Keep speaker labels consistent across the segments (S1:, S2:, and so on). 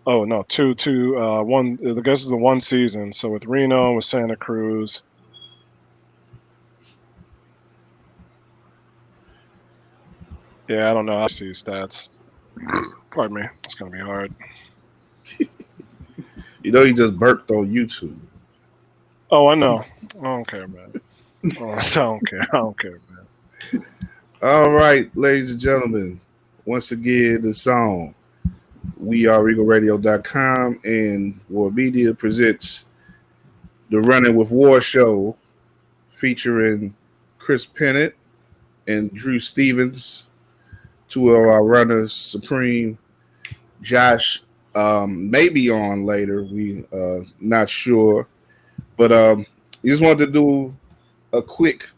S1: Oh no, two, one. I guess it's the one season. So with Reno, with Santa Cruz. Yeah, I don't know. I see stats. Pardon me. It's gonna be hard.
S2: You know, he just burped on YouTube.
S1: Oh, I know. I don't care, man. Oh, I don't care. I don't care, man.
S2: All right, ladies and gentlemen. Once again, the song we are RegalRadio.com and War Media presents the Running with War show featuring Chris Pennant and Drew Stevens, two of our runners supreme. Josh may be on later. We not sure, but just wanted to do a quick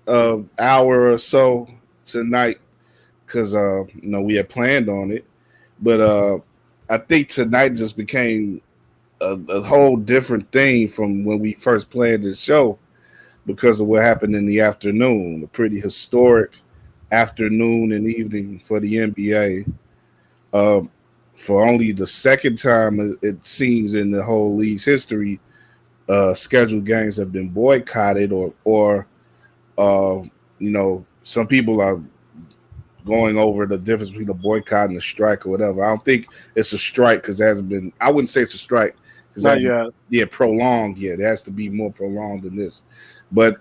S2: hour or so tonight because we had planned on it, but I think tonight just became a whole different thing from when we first planned this show because of what happened in the afternoon. A pretty historic afternoon and evening for the NBA. Um, for only the second time it seems in the whole league's history, scheduled games have been boycotted or uh, some people are going over the difference between a boycott and a strike or whatever. I don't think it's a strike because it hasn't been. I wouldn't say it's a strike because
S1: Not
S2: that
S1: yet.
S2: yeah prolonged yet. It has to be more prolonged than this. But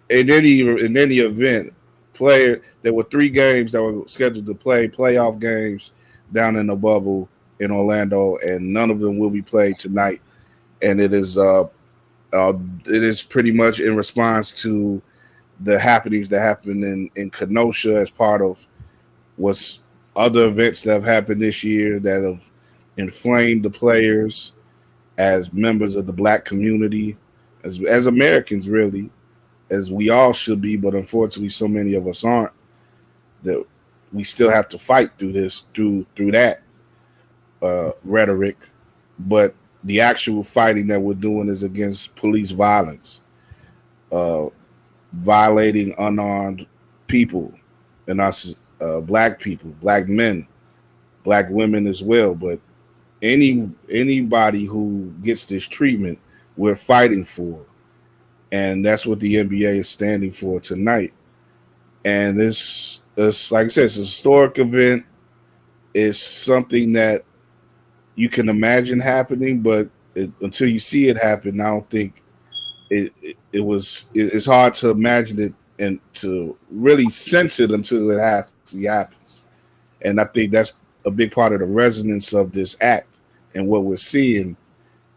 S2: in any event, there were three games that were scheduled to play playoff games down in the bubble in Orlando, and none of them will be played tonight. And it is pretty much in response to the happenings that happened in Kenosha as part of what's other events that have happened this year that have inflamed the players as members of the black community, as Americans, really, as we all should be, but unfortunately, so many of us aren't. That we still have to fight through this, through that rhetoric, but the actual fighting that we're doing is against police violence, uh, violating unarmed people, and us black people, black men, black women as well. But anybody who gets this treatment, we're fighting for, and that's what the NBA is standing for tonight. And this like I said, it's a historic event. It's something that you can imagine happening, but until you see it happen, I don't think it's hard to imagine it and to really sense it until it actually happens. And I think that's a big part of the resonance of this act and what we're seeing.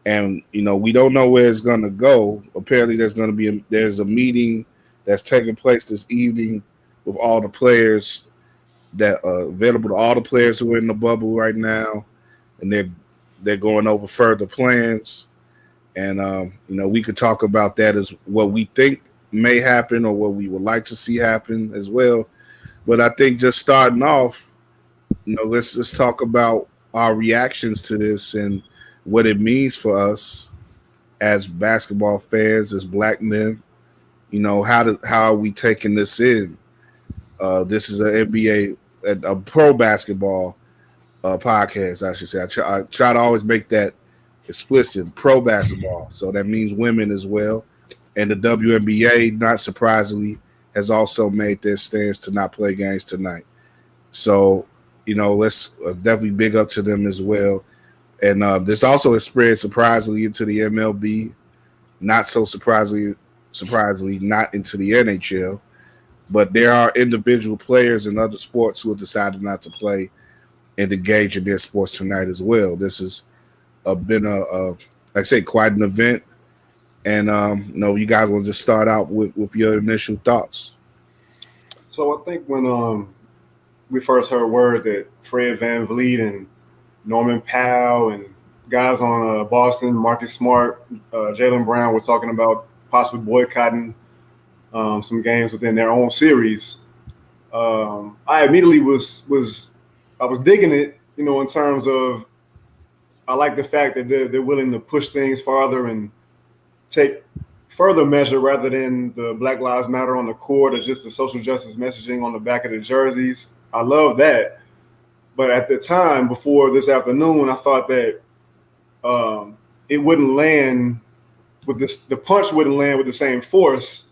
S2: And we don't know where it's going to go. Apparently, there's a meeting that's taking place this evening with all the players that are available to all the players who are in the bubble right now, and they're going over further plans. And we could talk about that as what we think may happen or what we would like to see happen as well. But I think just starting off, let's just talk about our reactions to this and what it means for us as basketball fans, as black men. How are we taking this in? This is an NBA, a pro basketball podcast, I should say. I try to always make that explicit, pro basketball. So that means women as well. And the WNBA, not surprisingly, has also made their stance to not play games tonight. So, let's definitely big up to them as well. And this also has spread surprisingly into the MLB, not so surprisingly, not into the NHL. But there are individual players in other sports who have decided not to play and engage in their sports tonight as well. This has been like I say, quite an event. And you guys want to just start out with your initial thoughts.
S3: So I think when we first heard word that Fred Van Vliet and Norman Powell and guys on Boston, Marcus Smart, Jalen Brown were talking about possibly boycotting some games within their own series, I immediately I was digging it, in terms of I like the fact that they're willing to push things farther and take further measure rather than the Black Lives Matter on the court or just the social justice messaging on the back of the jerseys. I love that. But at the time, before this afternoon, I thought that it wouldn't land with this. The punch wouldn't land with the same force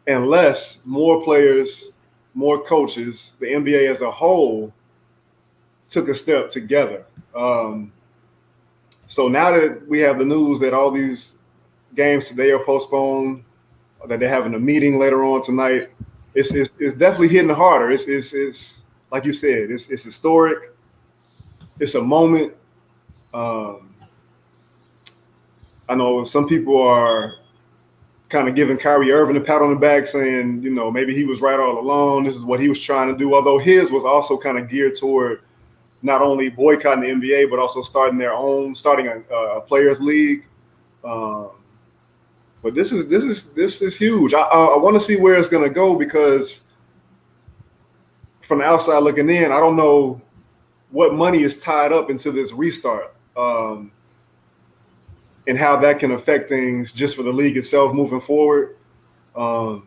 S3: unless more players, more coaches, the NBA as a whole, took a step together. So now that we have the news that all these games today are postponed, that they're having a meeting later on tonight, it's definitely hitting harder. It's like you said, it's historic. It's a moment. Um, I know some people are kind of giving Kyrie Irving a pat on the back, saying, you know, maybe he was right all along. This is what he was trying to do. Although his was also kind of geared toward not only boycotting the NBA, but also starting a players' league. But this is huge. I want to see where it's going to go, because from the outside looking in, I don't know what money is tied up into this restart, and how that can affect things just for the league itself moving forward. But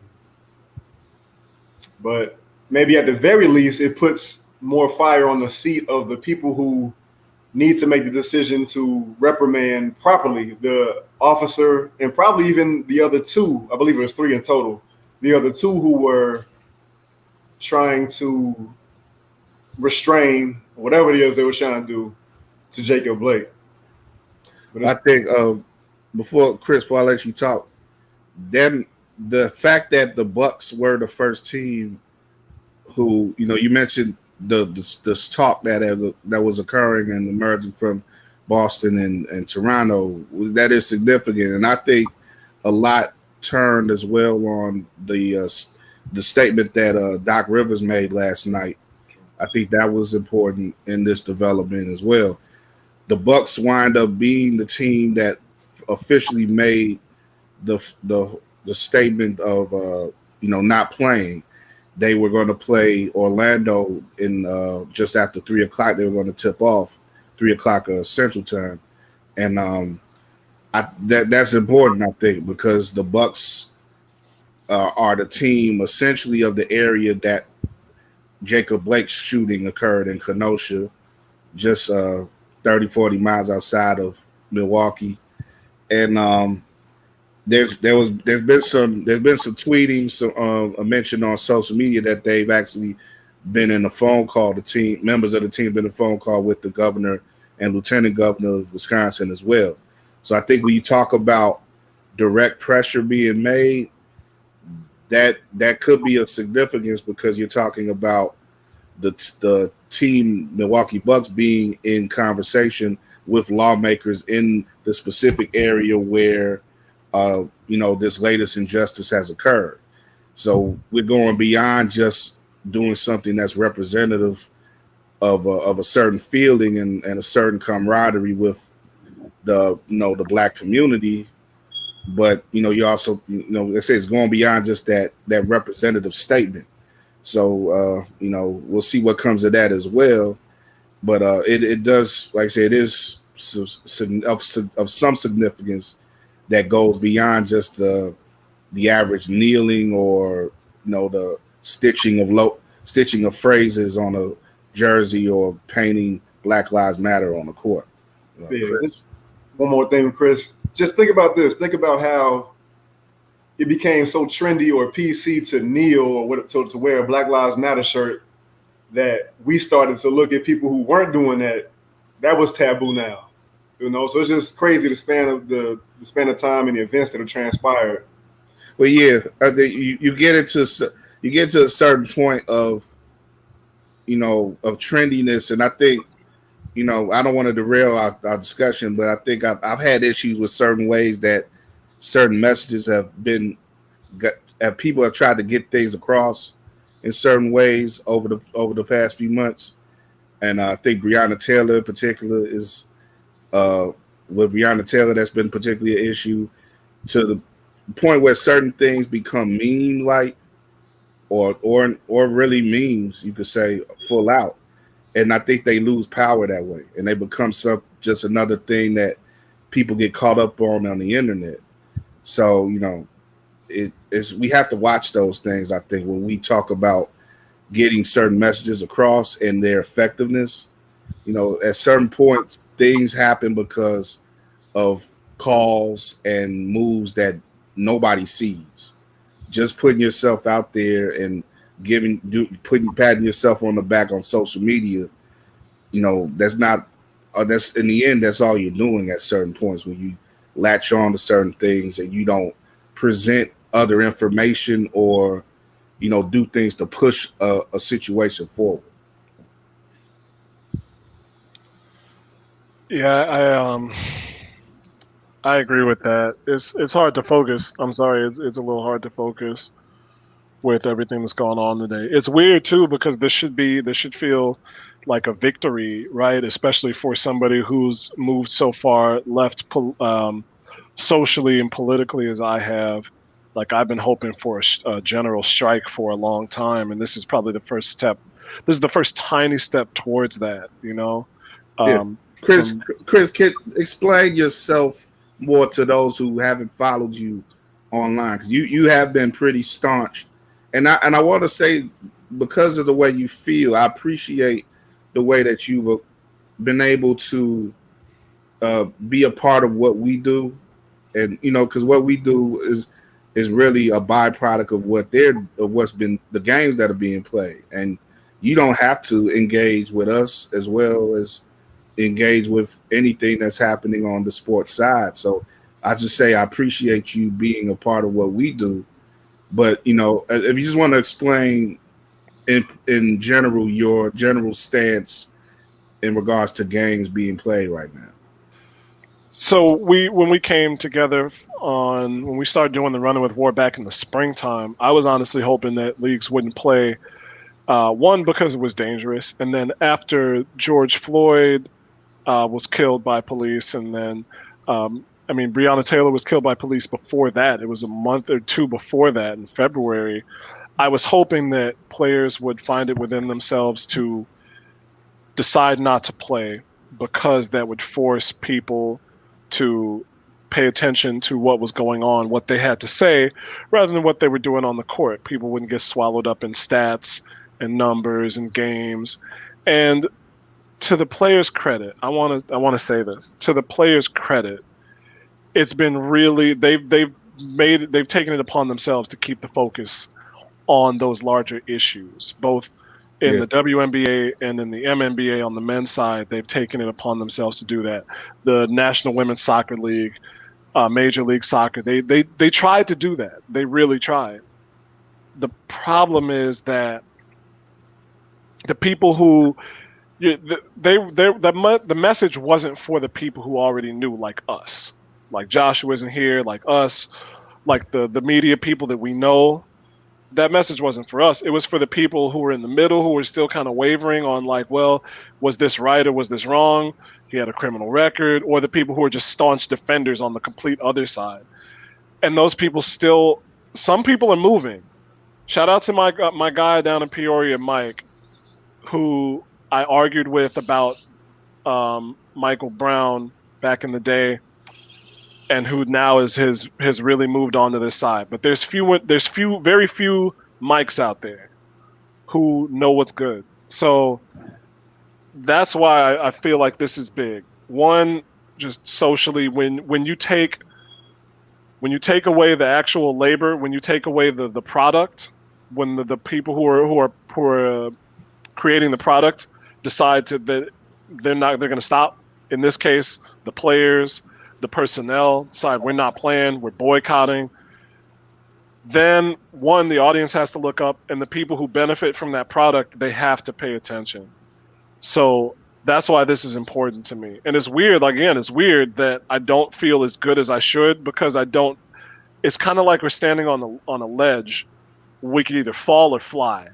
S3: maybe at the very least, it puts more fire on the seat of the people who need to make the decision to reprimand properly the officer, and probably even the other two. I believe it was 3 in total. The other two who were trying to restrain whatever it is they were trying to do to Jacob Blake.
S2: I think before I let you talk, then the fact that the Bucks were the first team who, you know, you mentioned the talk that was occurring and emerging from Boston and Toronto, that is significant, and I think a lot turned as well on the statement that Doc Rivers made last night. I think that was important in this development as well. The Bucks wind up being the team that officially made the statement of not playing. They were going to play Orlando in just after 3:00. They were going to tip off 3:00 Central Time, and that's important, I think, because the Bucks are the team essentially of the area that Jacob Blake's shooting occurred in, Kenosha, just 30, 40 miles outside of Milwaukee, and there's been some tweeting, a mention on social media that they've actually been in a phone call. The team members of the team been in a phone call with the governor and lieutenant governor of Wisconsin as well. So I think when you talk about direct pressure being made, that could be of significance, because you're talking about the team Milwaukee Bucks being in conversation with lawmakers in the specific area where this latest injustice has occurred. So we're going beyond just doing something that's representative of a certain feeling and a certain camaraderie with the black community, but you also they say it's going beyond just that representative statement. So we'll see what comes of that as well. But it does, like I say, it is of some significance that goes beyond just the average kneeling or the stitching of phrases on a jersey or painting Black Lives Matter on the court.
S3: One more thing, Chris. Just think about this. Think about how it became so trendy or PC to kneel or to wear a Black Lives Matter shirt, that we started to look at people who weren't doing that. That was taboo now. So it's just crazy the span of time and the events that have transpired.
S2: Well, yeah, you get into a certain point of trendiness, and I think I don't want to derail our discussion, but I think I've had issues with certain ways that certain messages have people have tried to get things across in certain ways over the past few months, and I think Breonna Taylor in particular is. With Breonna Taylor, that's been particularly an issue, to the point where certain things become meme-like or really memes, you could say, full out. And I think they lose power that way, and they become just another thing that people get caught up on the internet. So we have to watch those things, I think, when we talk about getting certain messages across and their effectiveness. You know, at certain points, things happen because of calls and moves that nobody sees. Just putting yourself out there and patting yourself on the back on social media, you know, that's not, that's in the end, that's all you're doing at certain points when you latch on to certain things and you don't present other information or, you know, do things to push a situation forward.
S1: Yeah, I agree with that. It's hard to focus. I'm sorry, it's a little hard to focus with everything that's going on today. It's weird too because this should feel like a victory, right? Especially for somebody who's moved so far left socially and politically as I have. Like I've been hoping for a general strike for a long time, and this is probably the first step. This is the first tiny step towards that, you know.
S2: Yeah.
S1: Um,
S2: Chris,
S1: from
S2: Chris, can explain yourself more to those who haven't followed you online because you have been pretty staunch, and I want to say because of the way you feel, I appreciate the way that you've been able to be a part of what we do, and you know because what we do is really a byproduct of what's been the games that are being played, and you don't have to engage with us as well as engage with anything that's happening on the sports side. So I just say I appreciate you being a part of what we do. But you know, if you just want to explain in general your general stance in regards to games being played right now.
S1: So when we came together on when we started doing the running with war back in the springtime, I was honestly hoping that leagues wouldn't play one because it was dangerous, and then after George Floyd was killed by police, and then I mean Breonna Taylor was killed by police before that. It was a month or two before that in February. I was hoping that players would find it within themselves to decide not to play because that would force people to pay attention to what was going on, what they had to say, rather than what they were doing on the court. People wouldn't get swallowed up in stats and numbers and games. And to the players' credit, I want to say this. To the players' credit, it's been really they've taken it upon themselves to keep the focus on those larger issues, both in
S2: Yeah,
S1: the WNBA and in the MNBA on the men's side. They've taken it upon themselves to do that. The National Women's Soccer League, Major League Soccer, they tried to do that. They really tried. The problem is that the people who the message wasn't for the people who already knew, like us, like Joshua isn't here, like us, like the media people that we know. That message wasn't for us. It was for the people who were in the middle, who were still kind of wavering on, like, well, was this right or was this wrong? He had a criminal record, or the people who were just staunch defenders on the complete other side. And those people still, some people are moving. Shout out to my guy down in Peoria, Mike, who I argued with about Michael Brown back in the day, and who now has really moved on to this side. But very few Mikes out there who know what's good. So that's why I feel like this is big. One, just socially, when you take away the actual labor, when you take away the product, when the people who are creating the product decide that they're going to stop. In this case, the players, the personnel decide we're not playing, we're boycotting. Then one, the audience has to look up, and the people who benefit from that product, they have to pay attention. So that's why this is important to me. And it's weird, like, again, it's weird that I don't feel as good as I should, because I don't. It's kind of like we're standing on a ledge. We could either fall or fly,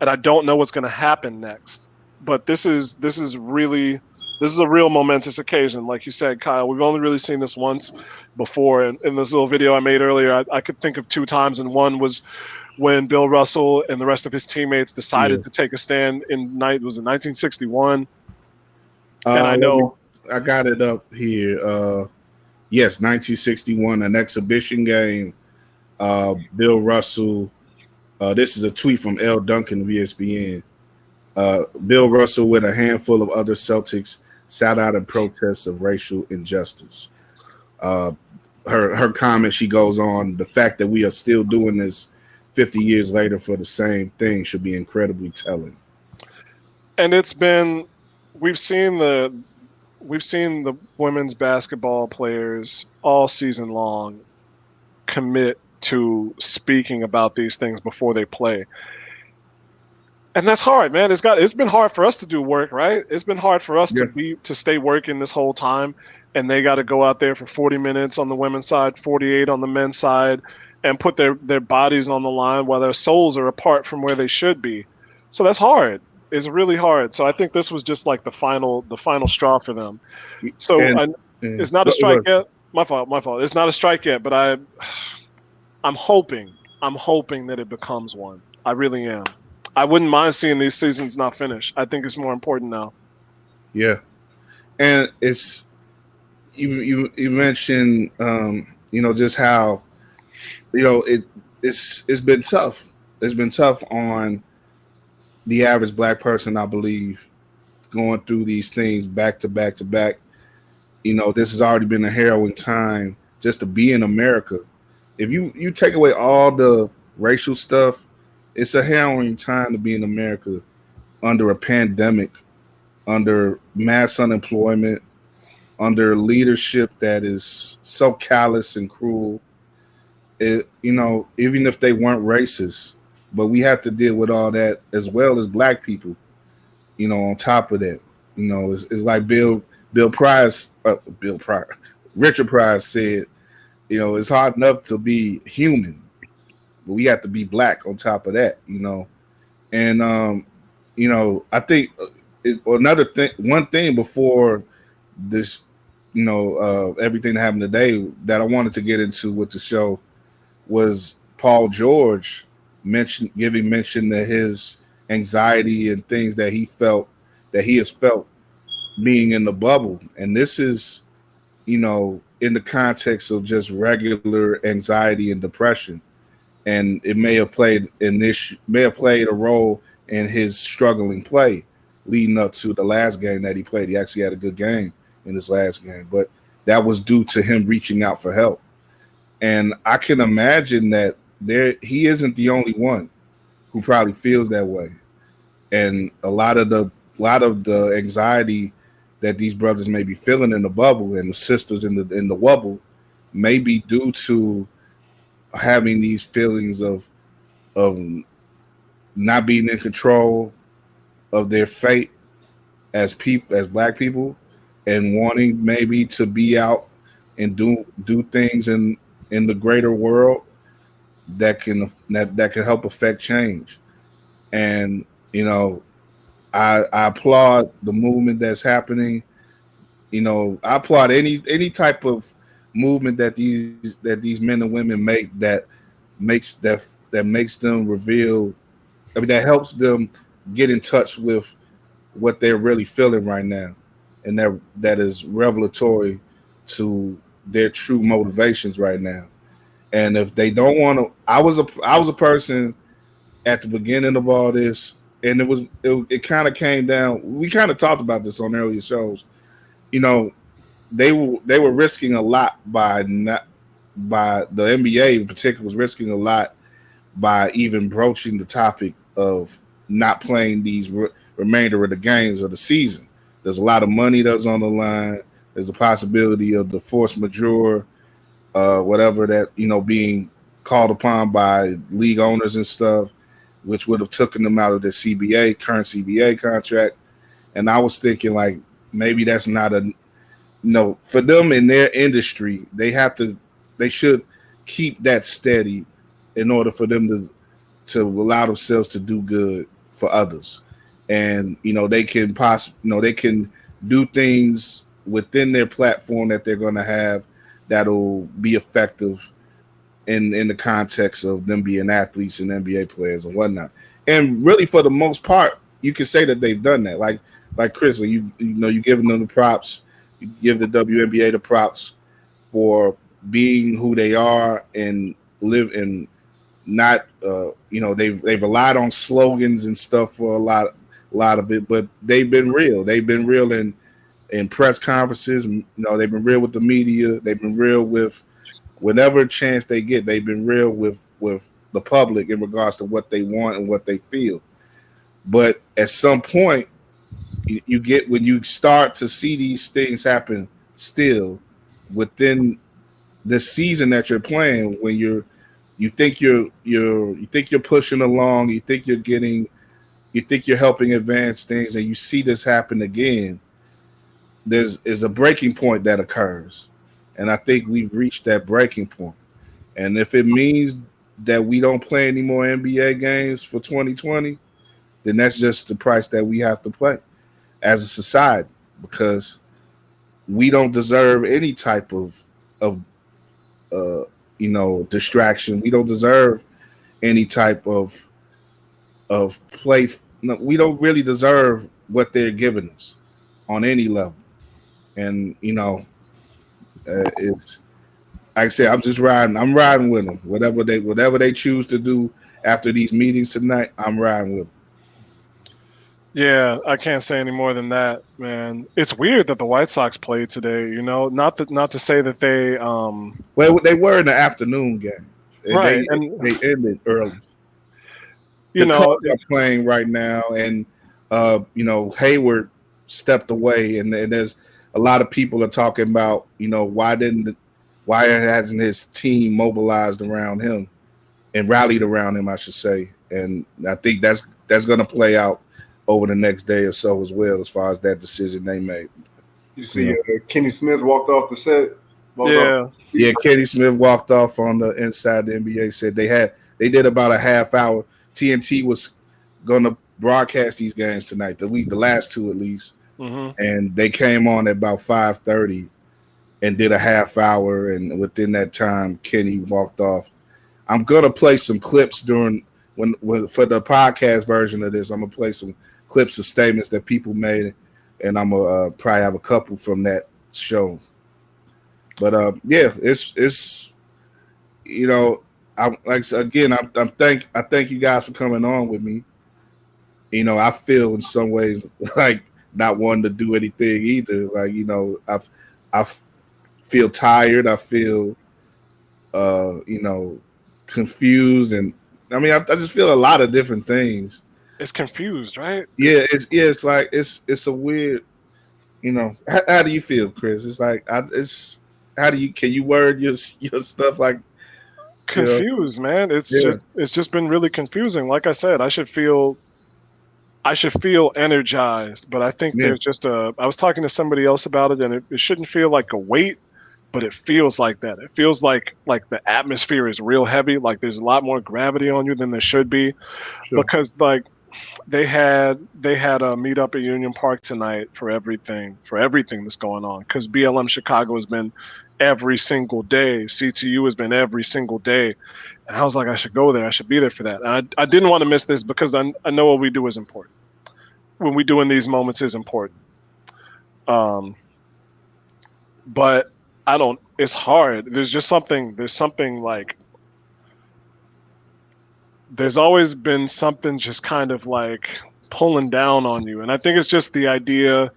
S1: and I don't know what's going to happen next. But this is a real momentous occasion, like you said, Kyle. We've only really seen this once before, and in this little video I made earlier, I could think of two times, and one was when Bill Russell and the rest of his teammates
S2: yeah.
S1: decided to take a stand was it 1961? And I
S2: Let me.
S1: know,
S2: I got it up here. Yes, 1961, an exhibition game. Bill Russell This is a tweet from L. Duncan of ESPN. Bill Russell with a handful of other Celtics sat out in protest of racial injustice. Uh, her comment, she goes on, the fact that we are still doing this 50 years later for the same thing should be incredibly telling.
S1: And it's been we've seen the women's basketball players all season long commit to speaking about these things before they play. And that's hard, man. It's been hard for us to do work, right? It's been hard for us
S2: Yeah,
S1: to stay working this whole time, and they got to go out there for 40 minutes on the women's side, 48 on the men's side, and put their bodies on the line while their souls are apart from where they should be. So that's hard. It's really hard. So I think this was just like the final straw for them. So
S2: and, and
S1: it's not a strike
S2: look,
S1: yet. My fault. My fault. It's not a strike yet, but I'm hoping. I'm hoping that it becomes one. I really am. I wouldn't mind seeing these seasons not finish. I think it's more important now.
S2: yeah, and it's you mentioned just how it's been tough. It's been tough on the average black person, I believe, going through these things back to back to back. This has already been a harrowing time just to be in America. If you take away all the racial stuff, it's a harrowing time to be in America under a pandemic, under mass unemployment, under leadership that is so callous and cruel. Even if they weren't racist, but we have to deal with all that as well as black people. On top of that, it's like Bill Price, Bill Price, Richard Price said, it's hard enough to be human, but we have to be black on top of that. And I think another thing, one thing before this, everything that happened today that I wanted to get into with the show was Paul George giving mention that his anxiety and things that he has felt being in the bubble, and this is in the context of just regular anxiety and depression, and it may have played a role in his struggling play leading up to the last game that he played. He actually had a good game in his last game, but that was due to him reaching out for help. And I can imagine that he isn't the only one who probably feels that way. And a lot of the anxiety that these brothers may be feeling in the bubble and the sisters in the wubble may be due to having these feelings of not being in control of their fate as black people, and wanting maybe to be out and do things in the greater world that can help affect change. And I applaud the movement that's happening. I applaud any type of movement that these men and women make makes that that makes them reveal. I mean, that helps them get in touch with what they're really feeling right now, and that is revelatory to their true motivations right now. And if they don't want to, I was a person at the beginning of all this, and it kind of came down. We kind of talked about this on earlier shows. You know, they were risking a lot by not by the NBA in particular was risking a lot by even broaching the topic of not playing these remainder of the games of the season. There's a lot of money that's on the line. There's a possibility of the force majeure, whatever that being called upon by league owners and stuff, which would have taken them out of their current CBA contract. And I was thinking like maybe that's not a no for them in their industry. They should keep that steady in order for them to allow themselves to do good for others. And they can do things within their platform that they're going to have that'll be effective in the context of them being athletes and NBA players and whatnot. And really, for the most part, you can say that they've done that. Like Chris, you giving them the props, you give the WNBA the props for being who they are and live and not they've relied on slogans and stuff for a lot of it, but they've been real. They've been real in press conferences. They've been real with the media. They've been real with whatever chance they get. They've been real with the public in regards to what they want and what they feel. But at some point, you get when you start to see these things happen still within the season that you're playing, when you think you're pushing along, you think you're helping advance things, and you see this happen again. There's is a breaking point that occurs, and I think we've reached that breaking point. And if it means that we don't play any more NBA games for 2020, then that's just the price that we have to pay as a society, because we don't deserve any type of distraction. We don't deserve any type of play. No, we don't really deserve what they're giving us on any level. And it's like I said, I'm just riding. I'm riding with them. Whatever they choose to do after these meetings tonight, I'm riding with them.
S1: Yeah, I can't say any more than that, man. It's weird that the White Sox played today. Not to say that they
S2: Well, they were in the afternoon game, and
S1: right,
S2: they
S1: and
S2: they ended early.
S1: you
S2: The
S1: know,
S2: Cubs are playing right now, and Hayward stepped away, and there's a lot of people are talking about why hasn't his team mobilized around him and rallied around him, I should say. And I think that's going to play out over the next day or so as well, as far as that decision they made.
S3: You see, Kenny Smith walked off the set.
S1: yeah,
S2: Yeah, Kenny Smith walked off on the inside the NBA. Said they did about a half hour. TNT was going to broadcast these games tonight, the last two at least, and they came on at about 5:30 and did a half hour. And within that time, Kenny walked off. I'm gonna play some clips during when for the podcast version of this. I'm gonna play some clips of statements that people made, and I'm gonna probably have a couple from that show. But yeah, it's I'm like again, I thank you guys for coming on with me. I feel in some ways like not wanting to do anything either. Like I feel tired. I feel confused, and I mean I just feel a lot of different things.
S1: it's confused, right?
S2: It's like it's a weird. How do you feel, Chris? It's like it's how do you can you word your stuff like
S1: Confused, man.
S2: yeah
S1: It's just been really confusing. Like I said, I should feel energized, but I think
S2: yeah
S1: there's just I was talking to somebody else about it, and it shouldn't feel like a weight, but it feels like that. It feels like the atmosphere is real heavy, like there's a lot more gravity on you than there should be,
S2: sure
S1: because like they had a meetup at Union Park tonight for everything that's going on, because BLM Chicago has been every single day, CTU has been every single day, and I was like, I should go there, I should be there for that. And I didn't want to miss this because I know what we do is important. When we do in these moments is important. Um, but I don't. It's hard. There's something like there's always been something just kind of like pulling down on you, and I think it's just the idea.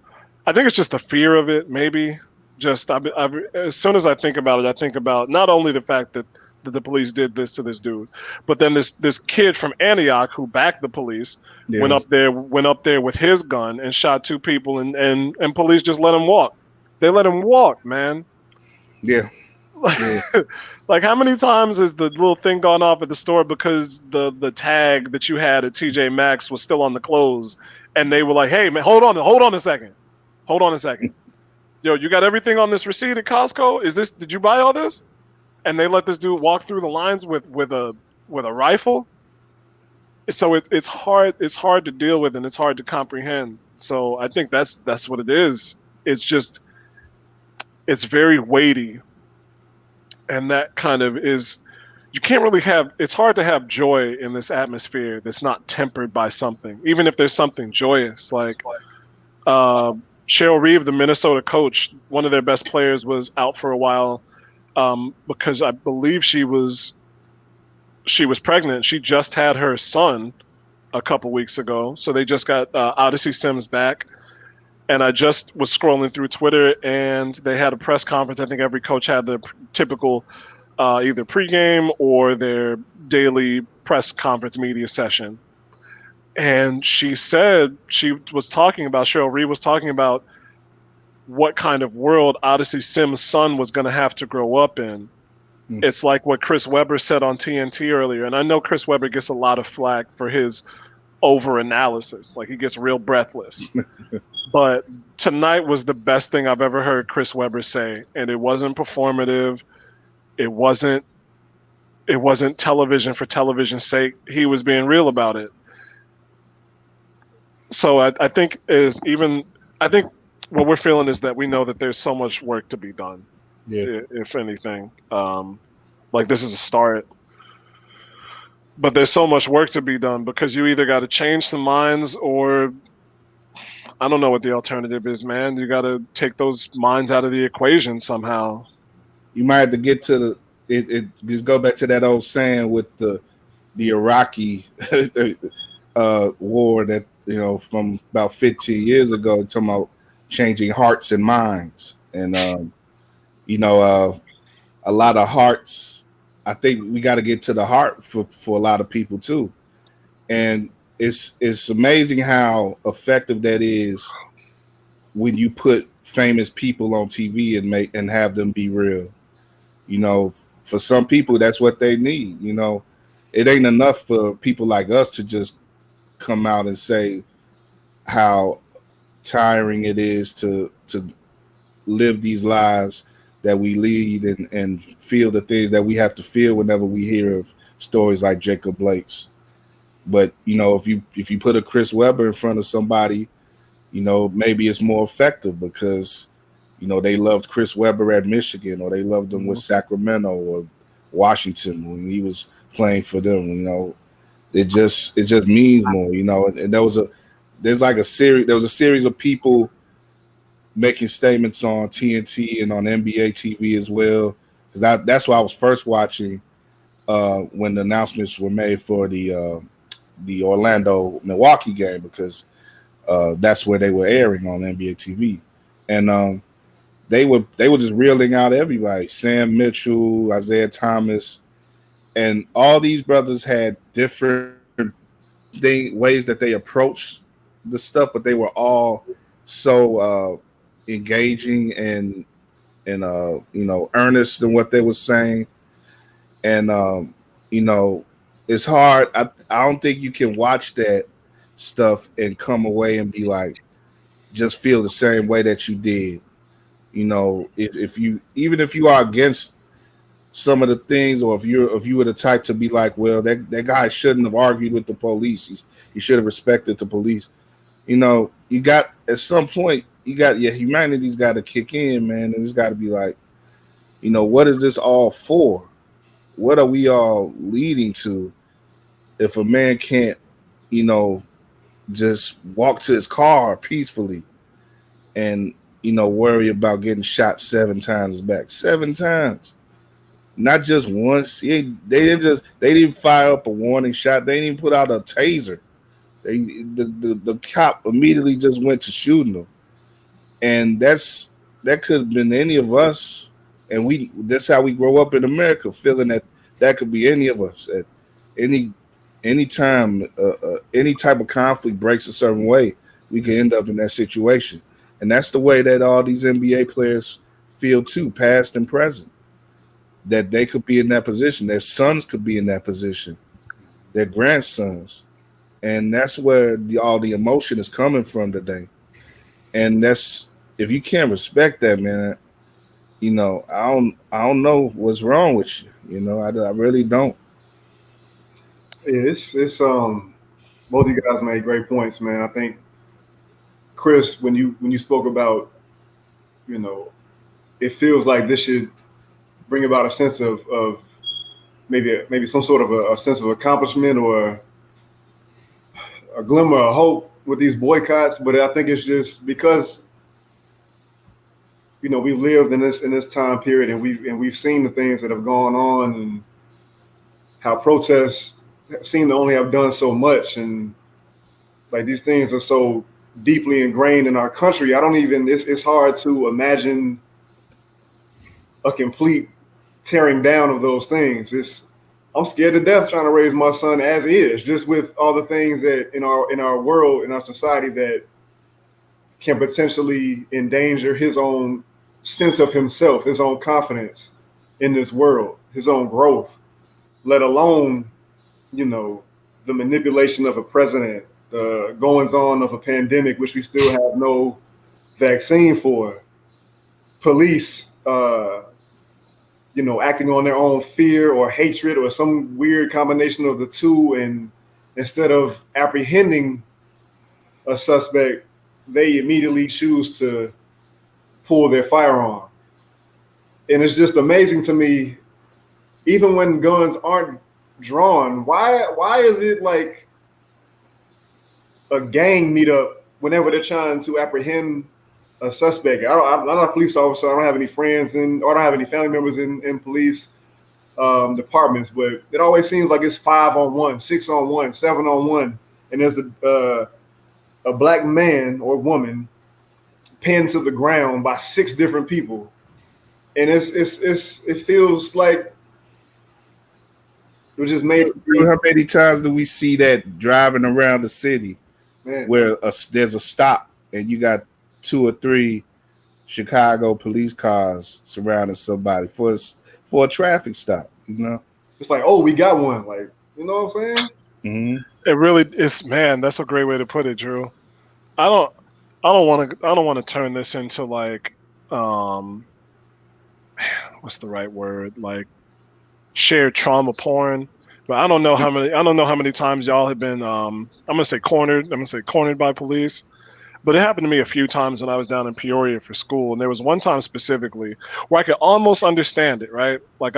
S1: I think it's just the fear of it, maybe. Just as soon as I think about it, I think about not only the fact that the police did this to this dude, but then this kid from Antioch who backed the police went
S2: yeah
S1: up there with his gun and shot two people, and police just let him walk. They let him walk, man.
S2: yeah yeah
S1: Like how many times has the little thing gone off at the store because the tag that you had at TJ Maxx was still on the clothes, and they were like, "Hey man, hold on a second, yo, you got everything on this receipt at Costco? Did you buy all this?" And they let this dude walk through the lines with a rifle. So it's hard to deal with, and it's hard to comprehend. So I think that's what it is. It's very weighty, and that kind of is, you can't really have, it's hard to have joy in this atmosphere that's not tempered by something, even if there's something joyous. Like Cheryl Reeve, the Minnesota coach, one of their best players was out for a while, because I believe she was she was pregnant. She just had her son a couple weeks ago, so they just got Odyssey Sims back. And I just was scrolling through Twitter, and they had a press conference. I think every coach had the typical either pregame or their daily press conference media session. And she said she was talking about Cheryl Reed was talking about what kind of world Odyssey Sims' son was going to have to grow up in.
S2: Mm.
S1: It's like what Chris Webber said on TNT earlier, and I know Chris Webber gets a lot of flack for his over analysis, like he gets real breathless. But tonight was the best thing I've ever heard Chris Webber say, and it wasn't performative. It wasn't. It wasn't television for television's sake. He was being real about it. So I think is even. I think what we're feeling is that we know that there's so much work to be done.
S2: Yeah.
S1: If anything, like this is a start, but there's so much work to be done because you either got to change some minds or I don't know what the alternative is, man. You got to take those minds out of the equation somehow.
S2: You might have to get to the it just go back to that old saying with the Iraqi war that from about 15 years ago, talking about changing hearts and minds, and you know a lot of hearts. I think we got to get to the heart for a lot of people too, and it's amazing how effective that is when you put famous people on TV and have them be real. You know, for some people, that's what they need. It ain't enough for people like us to just come out and say how tiring it is to live these lives that we lead and feel the things that we have to feel whenever we hear of stories like Jacob Blake's. But if you put a Chris Webber in front of somebody, maybe it's more effective because they loved Chris Webber at Michigan, or they loved him with Sacramento or Washington when he was playing for them. It just means more. And there was a series of people making statements on TNT and on NBA TV as well. Because that's what I was first watching when the announcements were made for the Orlando Milwaukee game, because that's where they were airing on NBA TV, and they were just reeling out everybody: Sam Mitchell, Isaiah Thomas, and all these brothers had different ways that they approached the stuff, but they were all so engaging and earnest in what they were saying. And it's hard. I don't think you can watch that stuff and come away and be like, just feel the same way that you did. If you, even if you are against some of the things, or if you were the type to be like, well, that guy shouldn't have argued with the police. He should have respected the police. You got, at some point, your humanity's got to kick in, man, and it's got to be like, what is this all for? What are we all leading to if a man can't, you know, just walk to his car peacefully and, worry about getting shot 7 times back? 7 times. Not just once. They didn't fire up a warning shot. They didn't even put out a taser. The cop immediately just went to shooting them. And that could have been any of us. And that's how we grow up in America, feeling that could be any of us. At any time, any type of conflict breaks a certain way, we can end up in that situation. And that's the way that all these NBA players feel too, past and present. That they could be in that position. Their sons could be in that position. Their grandsons. And that's where all the emotion is coming from today. And that's, if you can't respect that, man, I don't know what's wrong with you. I really don't.
S3: Yeah, it's both of you guys made great points, man. I think Chris, when you spoke about, you know, it feels like this should bring about a sense of maybe some sort of a sense of accomplishment or a glimmer of hope with these boycotts. But I think it's just because we lived in this time period, and we've seen the things that have gone on, and how protests seem to only have done so much, and like these things are so deeply ingrained in our country. I don't even. It's hard to imagine a complete tearing down of those things. I'm scared to death trying to raise my son as is, just with all the things that in our world, in our society, that can potentially endanger his own sense of himself, his own confidence in this world, his own growth, let alone, you know, the manipulation of a president, the goings on of a pandemic, which we still have no vaccine for, police, acting on their own fear or hatred or some weird combination of the two. And instead of apprehending a suspect, they immediately choose to pull their firearm. And it's just amazing to me, even when guns aren't drawn, why is it like a gang meetup whenever they're trying to apprehend a suspect? I'm not a police officer. I don't have any friends or I don't have any family members in police departments, but it always seems like it's 5-on-1, 6-on-1, 7-on-1, and there's a black man or woman pinned to the ground by 6 different people, and it feels like it was just made.
S2: How many times do we see that driving around the city, man, where there's a stop and you got 2 or 3 Chicago police cars surrounding somebody for a traffic stop? You know,
S3: it's like, oh, we got one. Like, you know what I'm saying?
S1: Mm-hmm. It really is, man. That's a great way to put it, Drew. I don't want to turn this into like, what's the right word? Like shared trauma porn. But I don't know how many times y'all have been I'm gonna say cornered by police. But it happened to me a few times when I was down in Peoria for school, and there was one time specifically where I could almost understand it, right? Like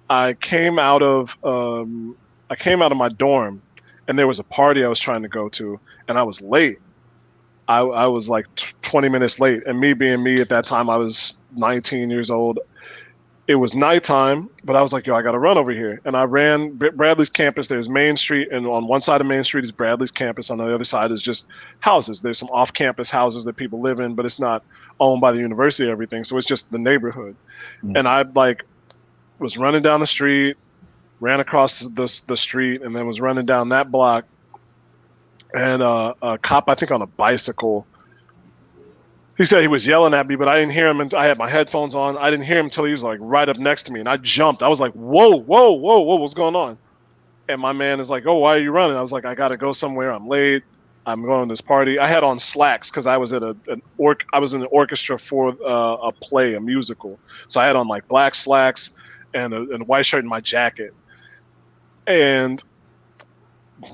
S1: I came out of my dorm, and there was a party I was trying to go to, and I was late. I was like 20 minutes late, and me being me at that time, I was 19 years old. It was nighttime, but I was like, yo, I got to run over here. And I ran Bradley's campus. There's Main Street, and on one side of Main Street is Bradley's campus. On the other side is just houses. There's some off-campus houses that people live in, but it's not owned by the university or everything. So it's just the neighborhood. Mm-hmm. And I was running down the street, ran across the street, and then was running down that block. And a cop, I think on a bicycle, he said he was yelling at me, but I didn't hear him. And I had my headphones on. I didn't hear him until he was like right up next to me. And I jumped. I was like, whoa, what's going on? And my man is like, oh, why are you running? I was like, I got to go somewhere. I'm late. I'm going to this party. I had on slacks because I was at I was in the orchestra for a play, a musical. So I had on like black slacks and a white shirt and my jacket. And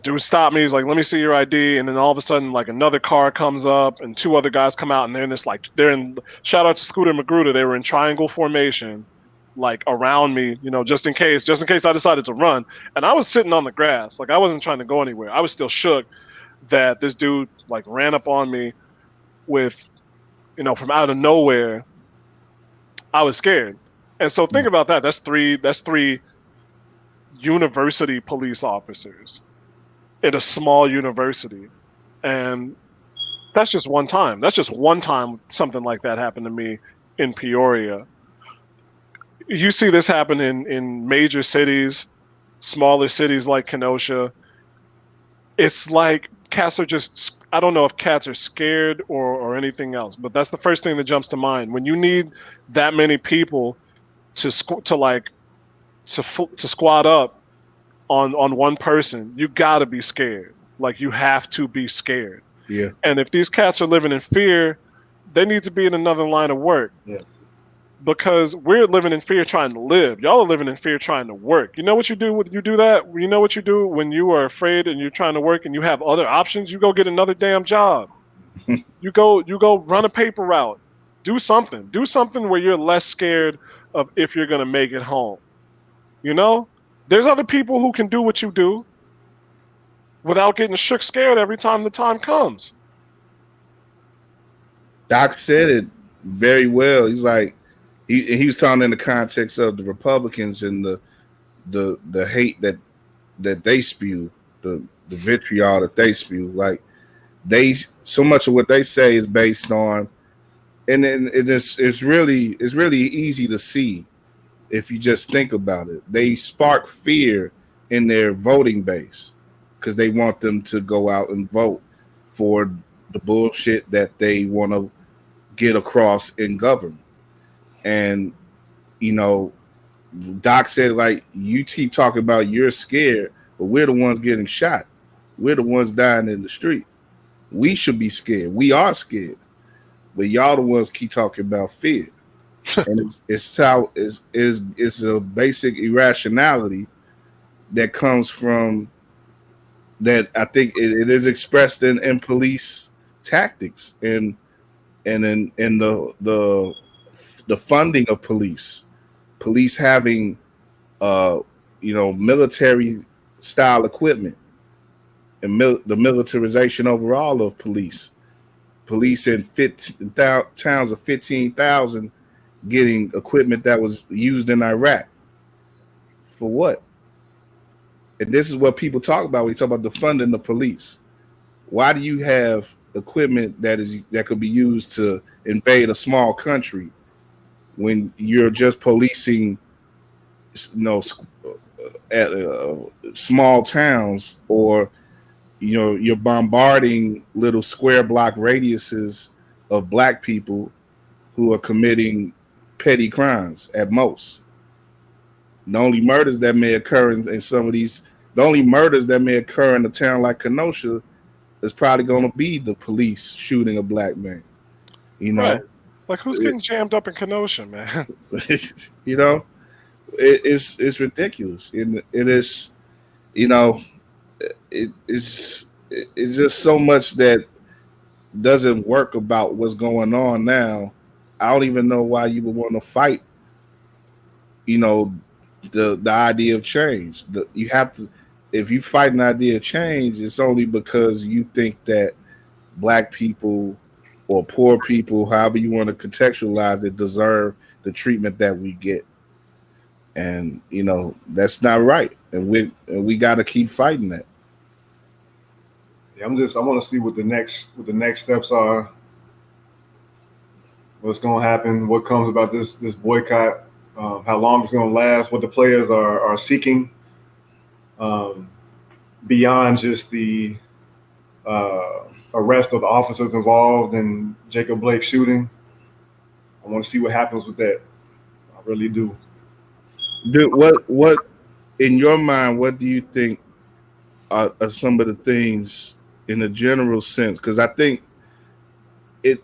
S1: dude stopped me. He's like, let me see your ID. And then all of a sudden, like another car comes up and 2 other guys come out, and they're in shout out to Scooter Magruder. They were in triangle formation, like around me, just in case I decided to run. And I was sitting on the grass. Like I wasn't trying to go anywhere. I was still shook that this dude like ran up on me with, from out of nowhere. I was scared. And so think about that. That's three university police officers at a small university. And that's just one time. Something like that happened to me in Peoria. You see this happen in major cities, smaller cities like Kenosha. It's like cats are just, I don't know if cats are scared or anything else, but that's the first thing that jumps to mind. When you need that many people to squad up on one person, you gotta be scared. Like you have to be scared.
S2: Yeah.
S1: And if these cats are living in fear, they need to be in another line of work.
S3: Yes.
S1: Because we're living in fear trying to live. Y'all are living in fear trying to work. You know what you do when you do that? You know what you do when you are afraid and you're trying to work and you have other options? You go get another damn job. You go run a paper route. Do something. Do something where you're less scared of if you're gonna make it home. There's other people who can do what you do without getting shook scared every time the time comes.
S2: Doc said it very well. He's like, he was talking in the context of the Republicans and the hate that they spew, the vitriol that they spew. Like they so much of what they say is based on, and then it's really easy to see if you just think about it. They spark fear in their voting base because they want them to go out and vote for the bullshit that they want to get across in government. And you know, Doc said like you keep talking about you're scared, but we're the ones getting shot. We're the ones dying in the street. We should be scared. We are scared, but y'all the ones keep talking about fear. And it's a basic irrationality that comes from that. I think it is expressed in police tactics and in the funding of police having uh military style equipment and the militarization overall of police in 15 towns of 15,000 getting equipment that was used in Iraq for what? And this is what people talk about when you talk about defunding the police. Why do you have equipment that could be used to invade a small country when you're just policing, at small towns, or you're bombarding little square block radiuses of black people who are committing petty crimes at most. The only murders that may occur in some of these, the only murders that may occur in a town like Kenosha is probably going to be the police shooting a black man. You
S1: Right.
S2: know,
S1: Like who's getting jammed up in Kenosha, man?
S2: you know, it's ridiculous, and it is, you know, it's just so much that doesn't work about what's going on now. I don't even know why you would want to fight. You know, the idea of change. You have to, if you fight an idea of change, it's only because you think that black people or poor people, however you want to contextualize it, deserve the treatment that we get. And that's not right. And we got to keep fighting that.
S3: Yeah, I want to see what the next steps are. What's going to happen? What comes about this boycott? How long it's going to last? What the players are seeking um, beyond just the uh, arrest of the officers involved in Jacob Blake shooting. I want to see what happens with that. I really do.
S2: What in your mind? What do you think are some of the things in a general sense? Because I think it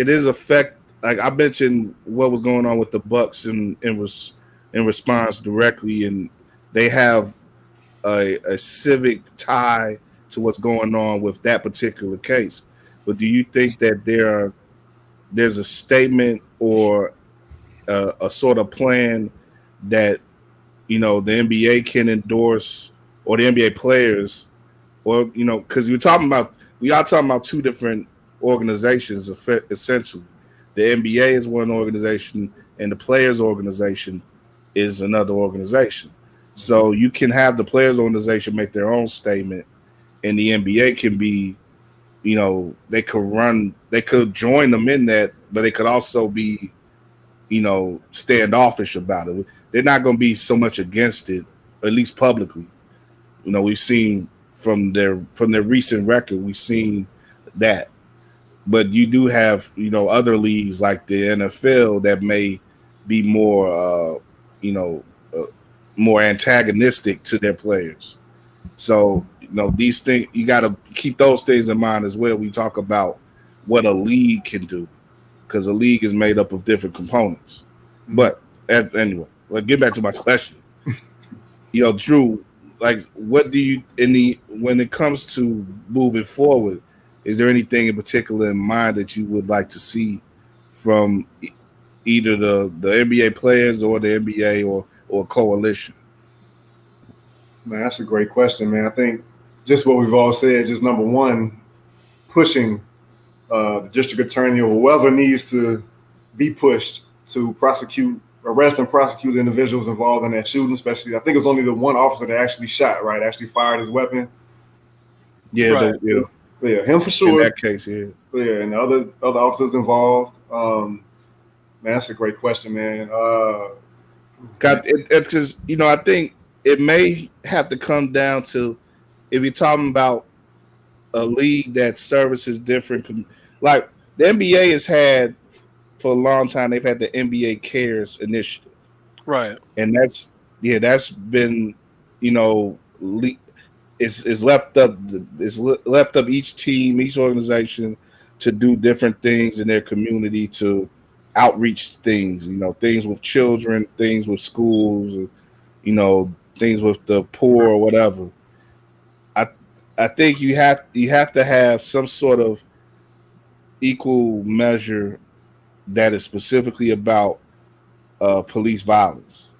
S2: is affect. Like I mentioned, what was going on with the Bucks in response directly, and they have a civic tie to what's going on with that particular case. But do you think that there's a statement or a sort of plan that the NBA can endorse, or the NBA players, or because we are talking about two different organizations essentially. The NBA is one organization, and the players organization is another organization. So you can have the players organization make their own statement, and the NBA can be, they could join them in that, but they could also be, standoffish about it. They're not going to be so much against it, at least publicly. We've seen from their recent record, we've seen that. But you do have other leagues like the NFL that may be more more antagonistic to their players. So these things, you got to keep those things in mind as well. We talk about what a league can do, because a league is made up of different components. But anyway, let's get back to my question. Drew, like, what do you when it comes to moving forward? Is there anything in particular in mind that you would like to see from either the NBA players or the NBA or coalition?
S3: Man, that's a great question, man. I think just what we've all said, just number one, pushing the district attorney or whoever needs to be pushed to prosecute arrest and prosecute individuals involved in that shooting. Especially, I think it was only the one officer that actually shot, right? Actually fired his weapon.
S2: Yeah,
S1: Right.
S2: yeah.
S3: Yeah, him for
S2: In
S3: sure.
S2: that case, yeah.
S3: Yeah, and the other officers involved. Man, that's a great question, man.
S2: Got it because I think it may have to come down to if you're talking about a league that services different, like the NBA has had for a long time. They've had the NBA Cares initiative,
S1: Right.
S2: and that's been you know it's left up left up each team, each organization to do different things in their community to outreach things, things with children, things with schools, things with the poor or whatever. I I think you have to have some sort of equal measure that is specifically about police violence,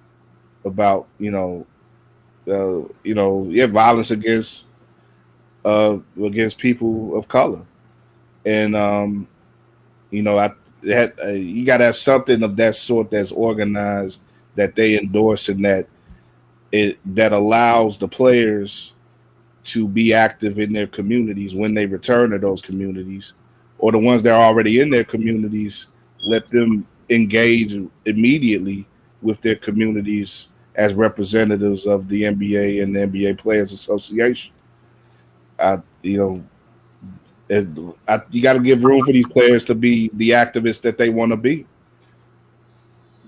S2: about violence against people of color, and I you got to have something of that sort that's organized, that they endorse, and that allows the players to be active in their communities when they return to those communities, or the ones that are already in their communities, let them engage immediately with their communities as representatives of the NBA and the NBA Players Association. I, you know, you got to give room for these players to be the activists that they want to be.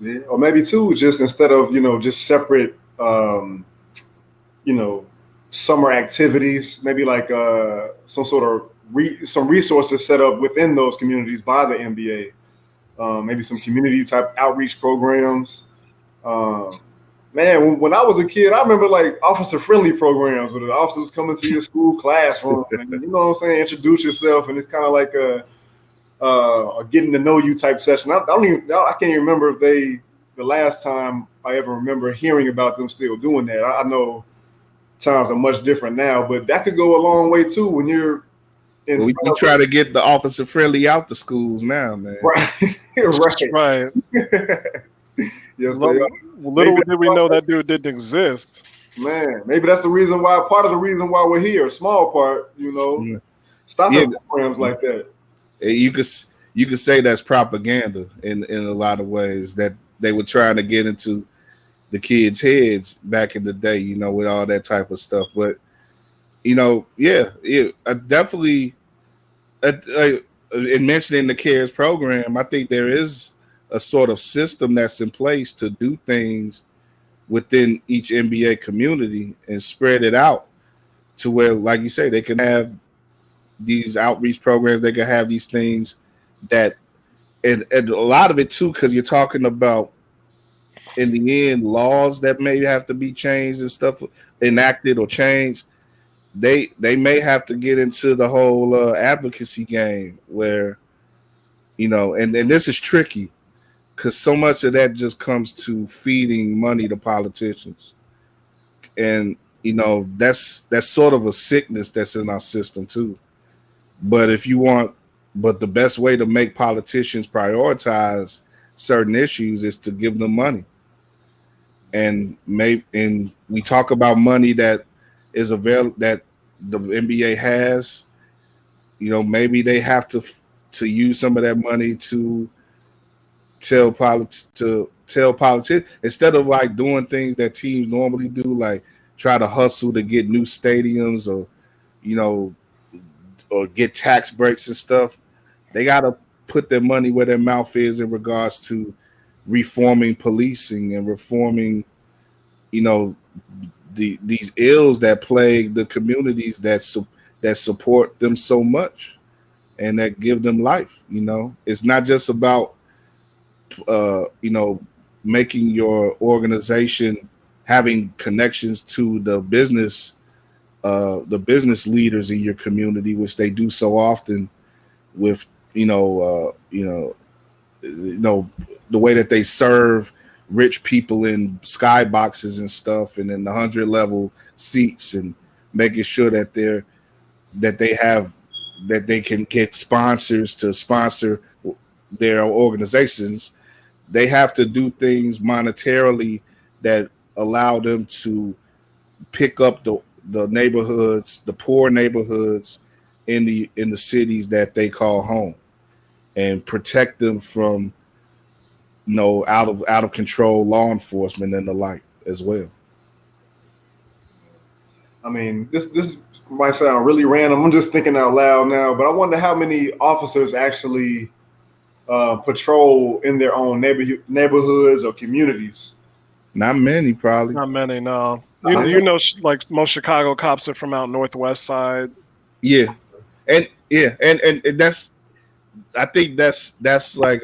S3: Yeah, or maybe too, just instead of just separate, you know, summer activities, maybe like some sort of some resources set up within those communities by the NBA. Maybe some community type outreach programs. Um, Man, when I was a kid, I remember like officer friendly programs where the officers come into your school classroom and you know what I'm saying, introduce yourself, and it's kind of like a getting to know you type session. I can't even remember if the last time I ever remember hearing about them still doing that. I know times are much different now, but that could go a long way too when you're in
S2: We,
S3: front
S2: we
S3: of
S2: try to get the officer friendly out the schools now, man.
S3: right, right.
S1: Right.
S3: Yes, they are. Maybe
S1: Little did we know that dude didn't exist.
S3: man, maybe that's the reason why. Part of the reason why we're here, a small part,
S2: Yeah,
S3: stopping programs like that.
S2: you could you could say that's propaganda in a lot of ways, that they were trying to get into the kids' heads back in the day, with all that type of stuff. But I definitely in mentioning the CARES program, I think there is a sort of system that's in place to do things within each NBA community and spread it out to where, like you say, they can have these outreach programs, they can have these things that, and a lot of it too, because you're talking about in the end laws that may have to be changed and stuff enacted or changed. They may have to get into the whole advocacy game where and this is tricky because so much of that just comes to feeding money to politicians, and that's sort of a sickness that's in our system too. But if you want, but the best way to make politicians prioritize certain issues is to give them money, and we talk about money that is available, that the NBA has. Maybe they have to use some of that money to tell politics, instead of like doing things that teams normally do, like try to hustle to get new stadiums, or you know or get tax breaks and stuff. They got to put their money where their mouth is in regards to reforming policing and reforming you know these ills that plague the communities that support them so much and that give them life. It's not just about uh, you know, making your organization, having connections to the business leaders in your community, which they do so often with, the way that they serve rich people in skyboxes and stuff, and in the 100 level seats, and making sure that they have that they can get sponsors to sponsor their organizations. they have to do things monetarily that allow them to pick up the neighborhoods, the poor neighborhoods in the cities that they call home, and protect them from out of control law enforcement and the like as well.
S3: I mean, this might sound really random. I'm just thinking out loud now, but I wonder how many officers actually patrol in their own neighborhoods or communities.
S2: Not many, probably.
S1: Not many, no.
S3: I
S1: You
S3: think
S1: know, like most Chicago cops are from out northwest side.
S2: Yeah, and yeah, and that's I think that's like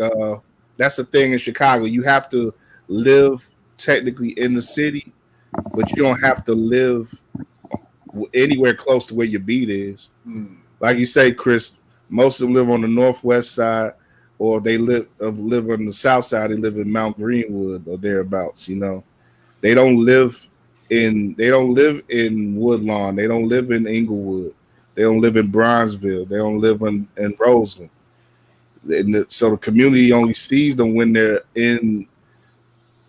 S2: that's the thing in Chicago. You have to live technically in the city, but you don't have to live anywhere close to where your beat is.
S3: hmm,
S2: Like you say, Chris, most of them live on the northwest side, or they live on the south side. They live in Mount Greenwood or thereabouts. They don't live in Woodlawn. They don't live in Inglewood. They don't live in Bronzeville. They don't live in Roseland. So the community only sees them when they're in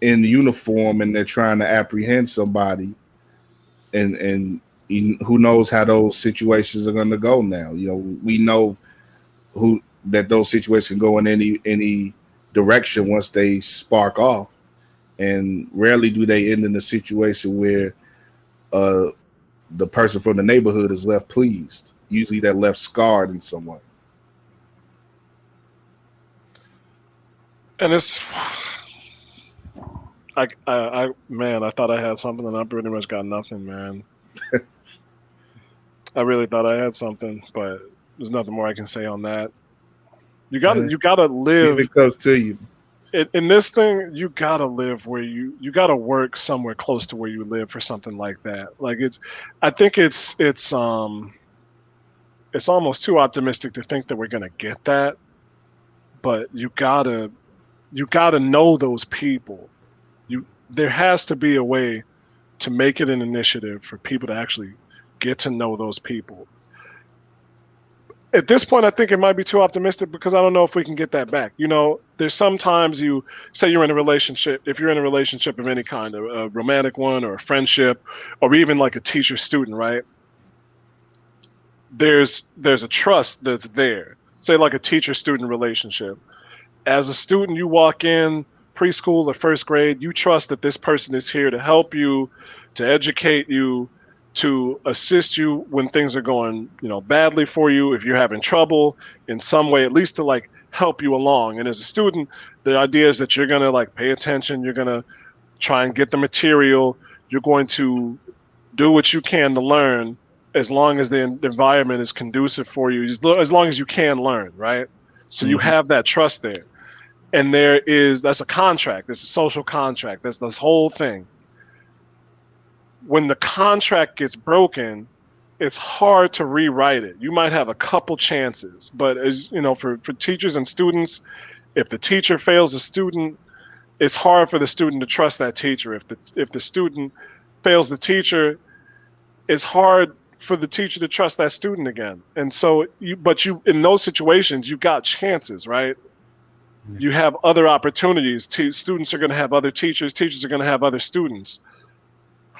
S2: uniform and they're trying to apprehend somebody, and who knows how those situations are going to go now. We know who that those situations can go in any direction once they spark off, and rarely do they end in a situation where uh, the person from the neighborhood is left pleased. Usually, they're left scarred in some way.
S1: And it's man, I thought I had something, and I pretty much got nothing, man. I really thought I had something, but there's nothing more I can say on that. You gotta
S2: If
S1: live
S2: it comes to you,
S1: in this thing. You gotta live where you gotta work somewhere close to where you live for something like that. Like I think it's almost too optimistic to think that we're gonna get that. But you gotta know those people. There has to be a way to make it an initiative for people to actually get to know those people. At this point, I think it might be too optimistic because I don't know if we can get that back. There's sometimes you say you're in a relationship, if you're in a relationship of any kind, a romantic one or a friendship, or even like a teacher student, right? There's a trust that's there. Say like a teacher student relationship. As a student, you walk in preschool or first grade, you trust that this person is here to help you, to educate you, to assist you when things are going, badly for you, if you're having trouble in some way, at least to like help you along. And as a student, the idea is that you're going to like pay attention, you're going to try and get the material, you're going to do what you can to learn as long as the environment is conducive for you, as long as you can learn, right? So you
S2: Mhm.
S1: have that trust there. And that's a contract. It's a social contract. That's this whole thing. When the contract gets broken, it's hard to rewrite it. You might have a couple chances, but as you know, for teachers and students, if the teacher fails the student, it's hard for the student to trust that teacher. If the student fails the teacher, it's hard for the teacher to trust that student again. And so you in those situations, you've got chances, right? You have other opportunities. Students are going to have other teachers. Teachers are going to have other students.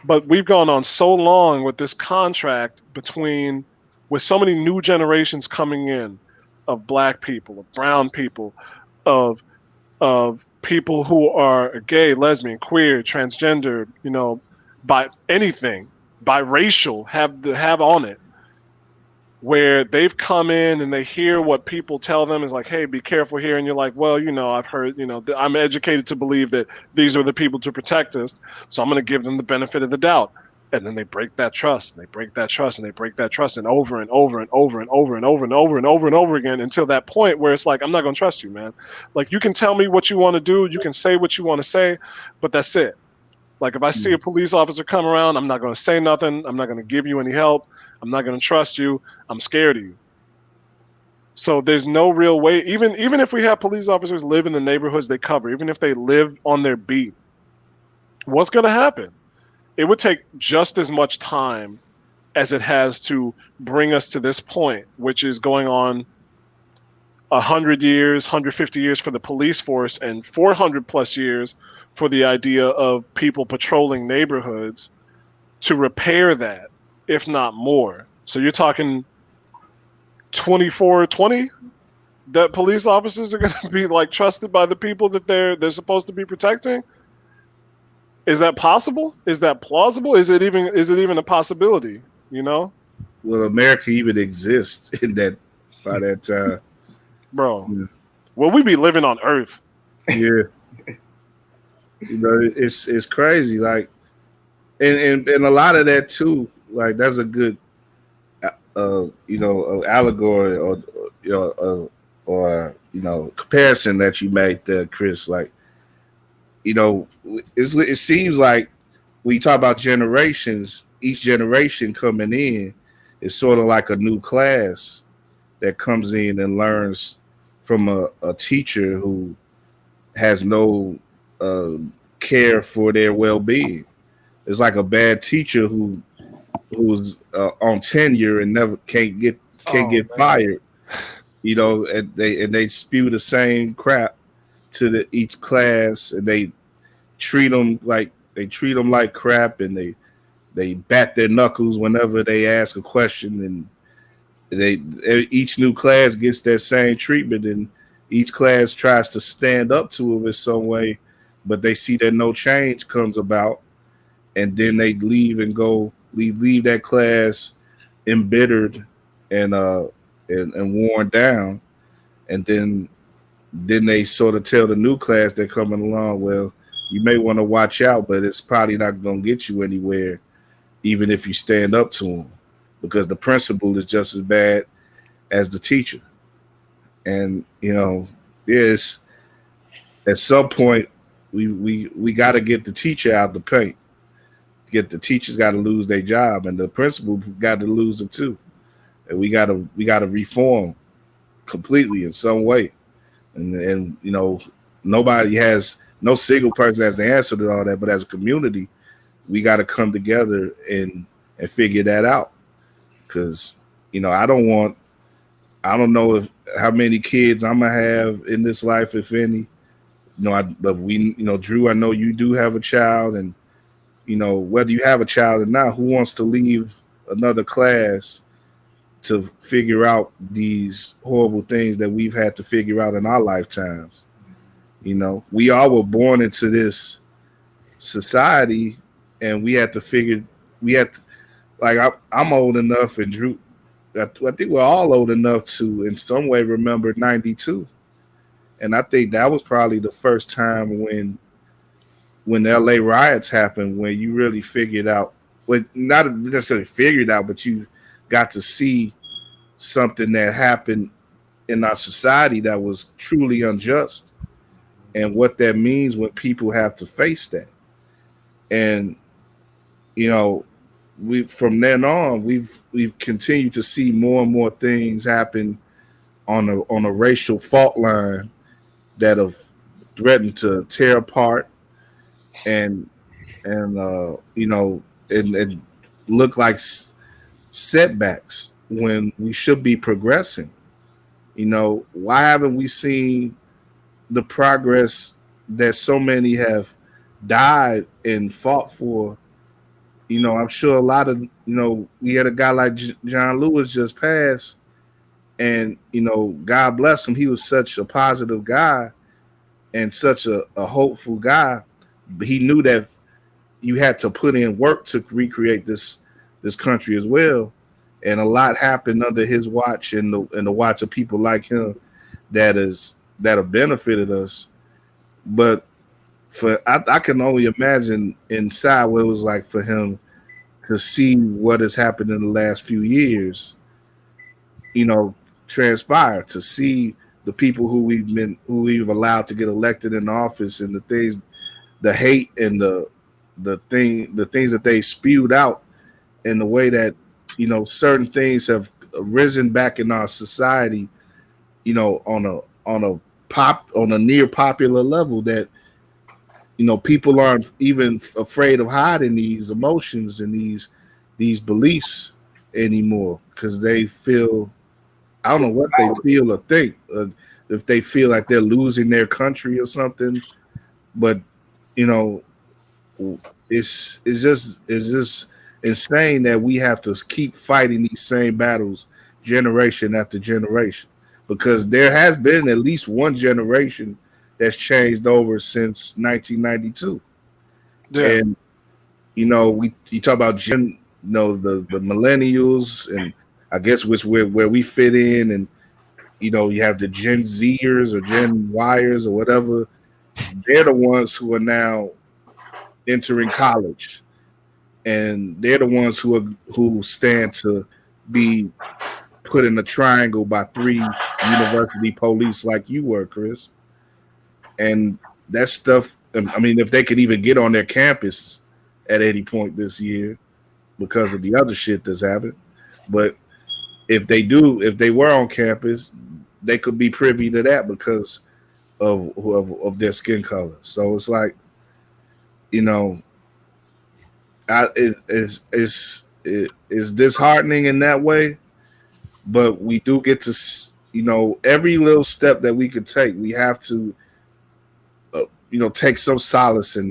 S1: But we've gone on so long with this contract with so many new generations coming in of black people, of brown people, of people who are gay, lesbian, queer, transgender, by anything, biracial, have on it, where they've come in and they hear what people tell them is like, hey, be careful here. And you're like, well, I've heard, I'm educated to believe that these are the people to protect us. So I'm going to give them the benefit of the doubt. And then they break that trust, and they break that trust, and they break that trust, and over and over and over and over and over and over and over and over again until that point where it's like, I'm not going to trust you, man. Like, you can tell me what you want to do. You can say what you want to say, but that's it. Like, if I see a police officer come around, I'm not going to say nothing. I'm not going to give you any help. I'm not going to trust you. I'm scared of you. So there's no real way, even if we have police officers live in the neighborhoods they cover, even if they live on their beat, what's going to happen? It would take just as much time as it has to bring us to this point, which is going on 100 years, 150 years for the police force, and 400 plus years for the idea of people patrolling neighborhoods to repair that, if not more. So you're talking 2420 that police officers are going to be like trusted by the people that they're supposed to be protecting. Is that possible? Is that plausible? Is it even a possibility? You know,
S2: Will America even exist in that by that time?
S1: bro.
S2: Yeah,
S1: Will we be living on Earth?
S2: yeah. It's crazy. Like, and a lot of that too. Like, that's a good, allegory or comparison that you made there, Chris. Like, it seems like when you talk about generations, each generation coming in is sort of like a new class that comes in and learns from a teacher who has no uh, care for their well-being. It's like a bad teacher who's on tenure and never can't
S3: Oh
S2: get
S3: man.
S2: fired. And they spew the same crap to each class, and they treat them like crap, and they bat their knuckles whenever they ask a question, and they each new class gets that same treatment, and each class tries to stand up to it in some way, but they see that no change comes about, and then they leave and leave that class embittered and and worn down, and then they sort of tell the new class they're coming along, well, you may want to watch out, but it's probably not going to get you anywhere, even if you stand up to them, because the principal is just as bad as the teacher. And yes, at some point we got to get the teacher out the paint. Get the teachers got to lose their job, and the principal got to lose them too. And we got to reform completely in some way. And nobody has no single person has the answer to all that, but as a community, we got to come together and figure that out. Because I don't know if how many kids I'm gonna have in this life, if any. But Drew, I know you do have a child, and whether you have a child or not, who wants to leave another class to figure out these horrible things that we've had to figure out in our lifetimes? We all were born into this society, and we had to figure. We had to, like I'm old enough, and Drew, I think we're all old enough to, in some way, remember '92, and I think that was probably the first time when the LA riots happened, when you really figured out, well, not necessarily figured out, but you got to see something that happened in our society that was truly unjust, and what that means when people have to face that. And you know, we from then on we've continued to see more and more things happen on a racial fault line that have threatened to tear apart and and look like setbacks when we should be progressing. Why haven't we seen the progress that so many have died and fought for? I'm sure a lot of we had a guy like John Lewis just passed, and God bless him. He was such a positive guy and such a hopeful guy. But he knew that you had to put in work to recreate this country as well. And a lot happened under his watch and the watch of people like him that have benefited us. But I can only imagine inside what it was like for him to see what has happened in the last few years, you know, transpire, to see the people who we've allowed to get elected in office, and the things, the hate and the things that they spewed out, and the way that certain things have risen back in our society, on a near popular level, that people aren't even afraid of hiding these emotions and these beliefs anymore, because they feel I don't know what they feel or think. If they feel like they're losing their country or something, but you know, it's just insane that we have to keep fighting these same battles generation after generation, because there has been at least one generation that's changed over since 1992.
S1: Yeah,
S2: And we you talk about the millennials, and I guess which where we fit in, and you have the Gen Zers or Gen Yers or whatever. They're the ones who are now entering college, and they're the ones who stand to be put in a triangle by three university police like you were, Chris. And that stuff. I mean, if they could even get on their campus at any point this year because of the other shit that's happened, but if they were on campus, they could be privy to that because of their skin color. So it's like, you know, it's disheartening in that way, but we do get to, every little step that we could take, we have to, take some solace in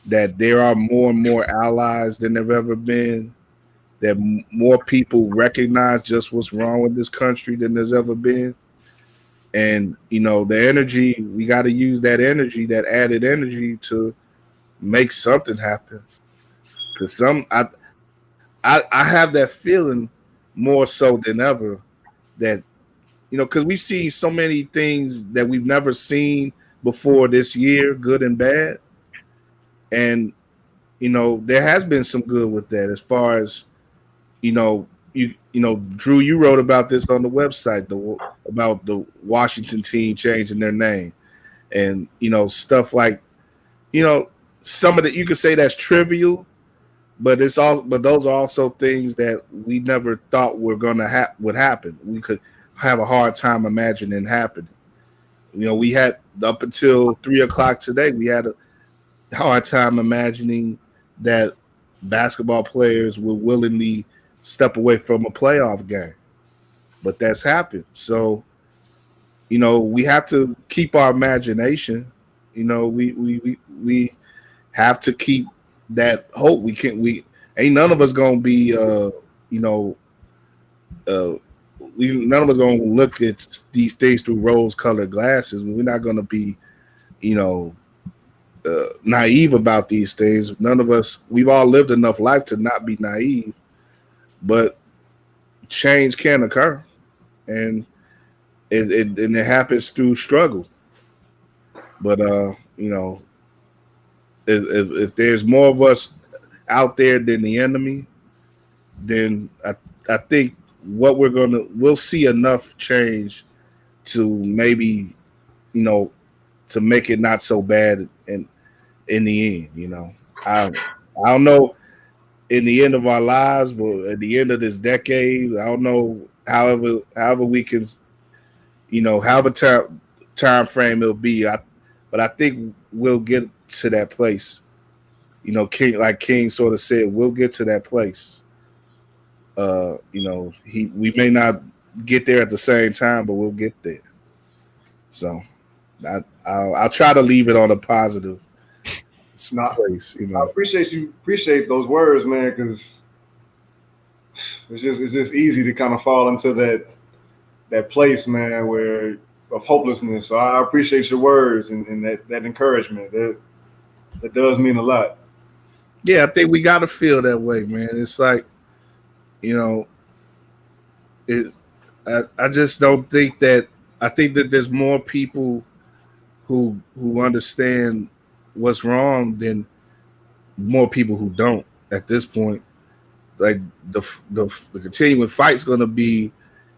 S2: that there are more and more allies than there've ever been, that more people recognize just what's wrong with this country than there's ever been. And the energy, we got to use that energy, that added energy, to make something happen. Because I have that feeling more so than ever that because we've seen so many things that we've never seen before this year, good and bad. And there has been some good with that, as far as Drew, you wrote about this on the website, about the Washington team changing their name, and stuff like, some of the, you could say that's trivial, but those are also things that we never thought were gonna would happen. We could have a hard time imagining happening. We had, up until 3 o'clock today, we had a hard time imagining that basketball players would willingly step away from a playoff game, but that's happened. So we have to keep our imagination. We have to keep that hope. We ain't none of us gonna be none of us gonna look at these things through rose colored glasses. We're not gonna be you know naive about these things. None of us, we've all lived enough life to not be naive, but change can occur, and it happens through struggle. But if there's more of us out there than the enemy, then I think we'll see enough change to maybe to make it not so bad in the end. I don't know, in the end of our lives, but at the end of this decade, I don't know, however we can, however time frame it'll be. But I think we'll get to that place. King, like King sort of said, we'll get to that place. We may not get there at the same time, but we'll get there. So I'll try to leave it on a positive
S3: Now,
S2: place.
S3: I appreciate those words, man, because it's just easy to kind of fall into that place, man, where of hopelessness. So I appreciate your words and that encouragement. That does mean a lot.
S2: Yeah, I think we got to feel that way, man. It's like, it. I just don't think that. I think that there's more people who understand what's wrong than more people who don't at this point. Like the continuing fight's going to be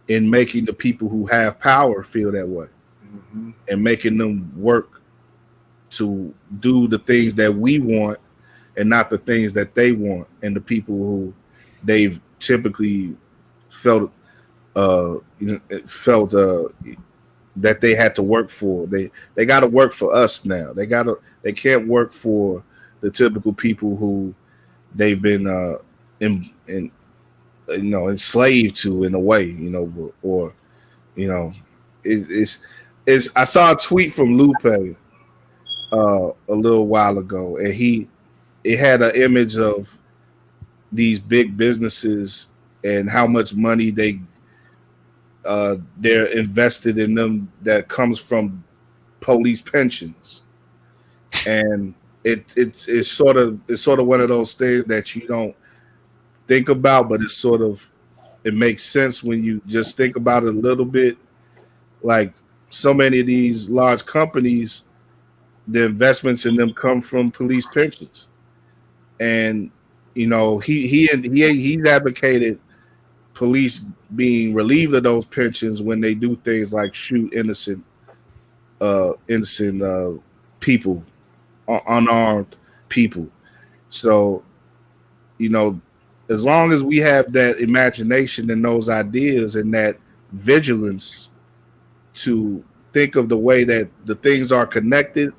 S2: in making the people who have power feel that way,
S3: Mm-hmm.
S2: and making them work to do the things that we want and not the things that they want, and the people who they've typically felt felt that they had to work for. They got to work for us now. They can't work for the typical people who they've been enslaved to in a way, or you know, it's. I saw a tweet from Lupe a little while ago, and it had an image of these big businesses and how much money they're invested in them that comes from police pensions, and it's sort of one of those things that you don't think about, but it makes sense when you just think about it a little bit. Like so many of these large companies, the investments in them come from police pensions, and he's advocated police being relieved of those pensions when they do things like shoot innocent people, unarmed people. So you know, as long as we have that imagination and those ideas and that vigilance to think of the way that the things are connected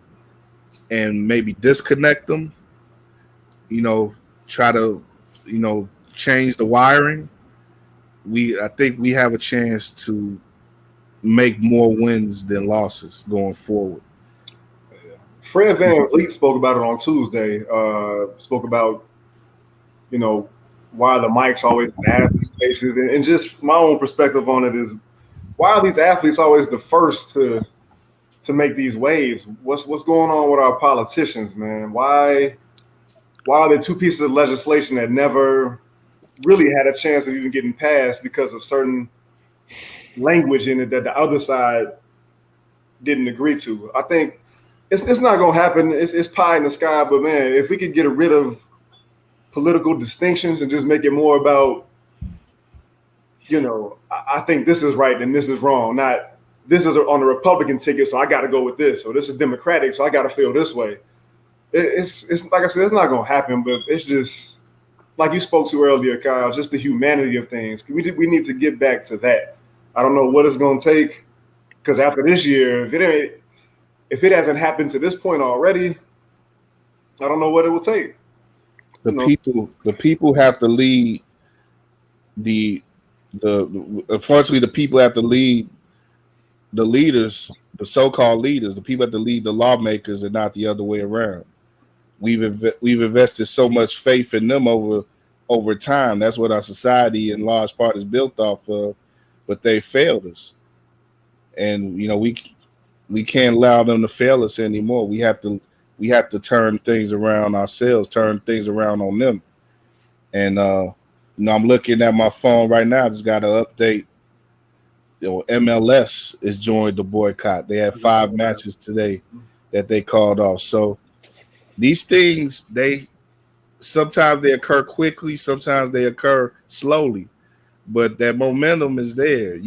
S2: and maybe disconnect them, you know, try to, change the wiring, I think we have a chance to make more wins than losses going forward.
S3: Fred Van Vliet spoke about it on Tuesday. Spoke about, you know, why the mics always in athletes' faces, and just my own perspective on it is why are these athletes always the first to make these waves? What's going on with our politicians, man? Why are there two pieces of legislation that never really had a chance of even getting passed because of certain language in it that the other side didn't agree to? I think it's not gonna happen. It's pie in the sky, but man, if we could get rid of political distinctions and just make it more about, I think this is right and this is wrong, not this is on the Republican ticket, so I got to go with this, or this is Democratic, so I got to feel this way. It's like I said, it's not gonna happen, but it's just like you spoke to earlier, Kyle, just the humanity of things. We need to get back to that. I don't know what it's gonna take, because after this year, if it hasn't happened to this point already, I don't know what it will take.
S2: The people have to lead the unfortunately the people have to lead the leaders, the so-called leaders. The people have to lead the lawmakers and not the other way around. We've invested so much faith in them over time. That's what our society in large part is built off of, but they failed us, and we can't allow them to fail us anymore. We have to turn things around ourselves, turn things around on them. And I'm looking at my phone right now. I just got an update. MLS has joined the boycott. They had 5 matches today that they called off. So these things, sometimes they occur quickly, sometimes they occur slowly, but that momentum is there.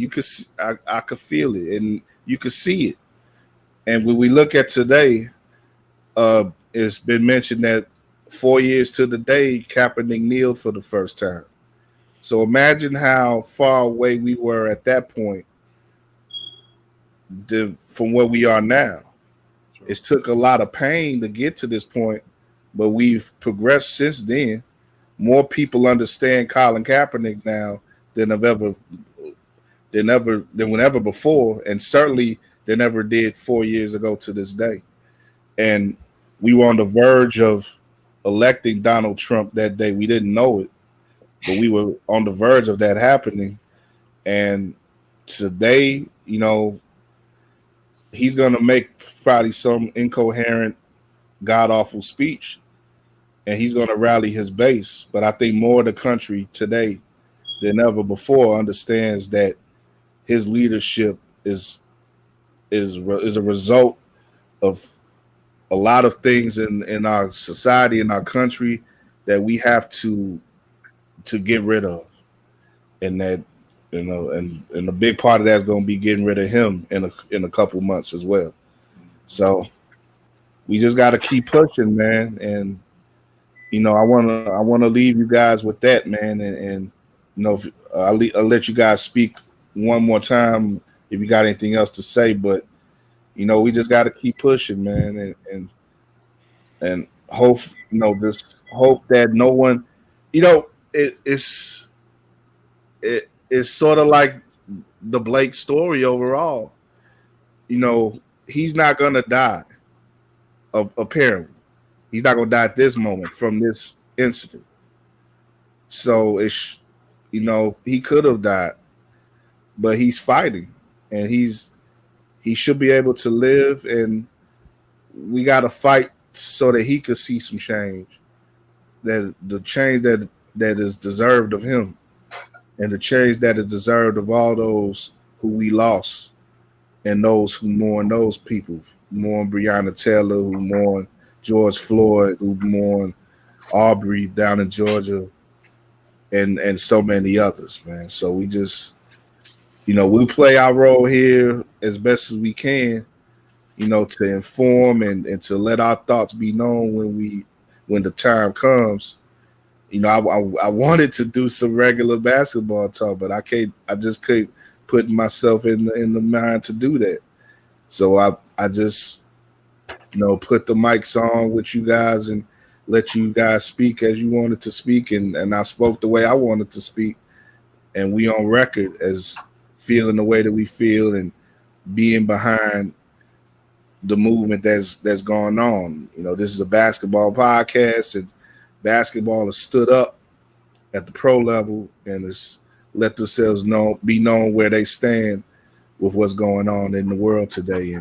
S2: I could feel it, and you could see it. And when we look at today, it's been mentioned that 4 years to the day, Kaepernick kneeled for the first time. So imagine how far away we were at that point from where we are now. Sure. It took a lot of pain to get to this point, but we've progressed since then. More people understand Colin Kaepernick now than whenever before, and certainly than ever did 4 years ago to this day. And we were on the verge of electing Donald Trump that day. We didn't know it, but we were on the verge of that happening. And today, he's going to make probably some incoherent, god-awful speech, and he's going to rally his base. But I think more of the country today than ever before understands that his leadership is a result of a lot of things in our society, in our country, that we have to get rid of, and that and a big part of that is going to be getting rid of him in a couple months as well. So we just got to keep pushing, man. And I want to leave you guys with that, man. And I'll let you guys speak one more time if you got anything else to say, but we just got to keep pushing, man, and hope, just hope that no one, it's it's sort of like the Blake story overall. He's not gonna die. Apparently, he's not gonna die at this moment from this incident. So he could have died, but he's fighting, and he should be able to live, and we got to fight so that he could see some change. There's the change that is deserved of him, and the change that is deserved of all those who we lost, and those who mourn those people, mourn Breonna Taylor, who mourn George Floyd, who mourn Aubrey down in Georgia, and so many others, man. So we just, we play our role here as best as we can, to inform and to let our thoughts be known when the time comes. I wanted to do some regular basketball talk, but I can't. I just couldn't put myself in the mind to do that. So I just put the mics on with you guys and let you guys speak as you wanted to speak, and I spoke the way I wanted to speak, and we on record as feeling the way that we feel and being behind the movement that's going on. This is a basketball podcast, and basketball has stood up at the pro level and has let themselves be known where they stand with what's going on in the world today,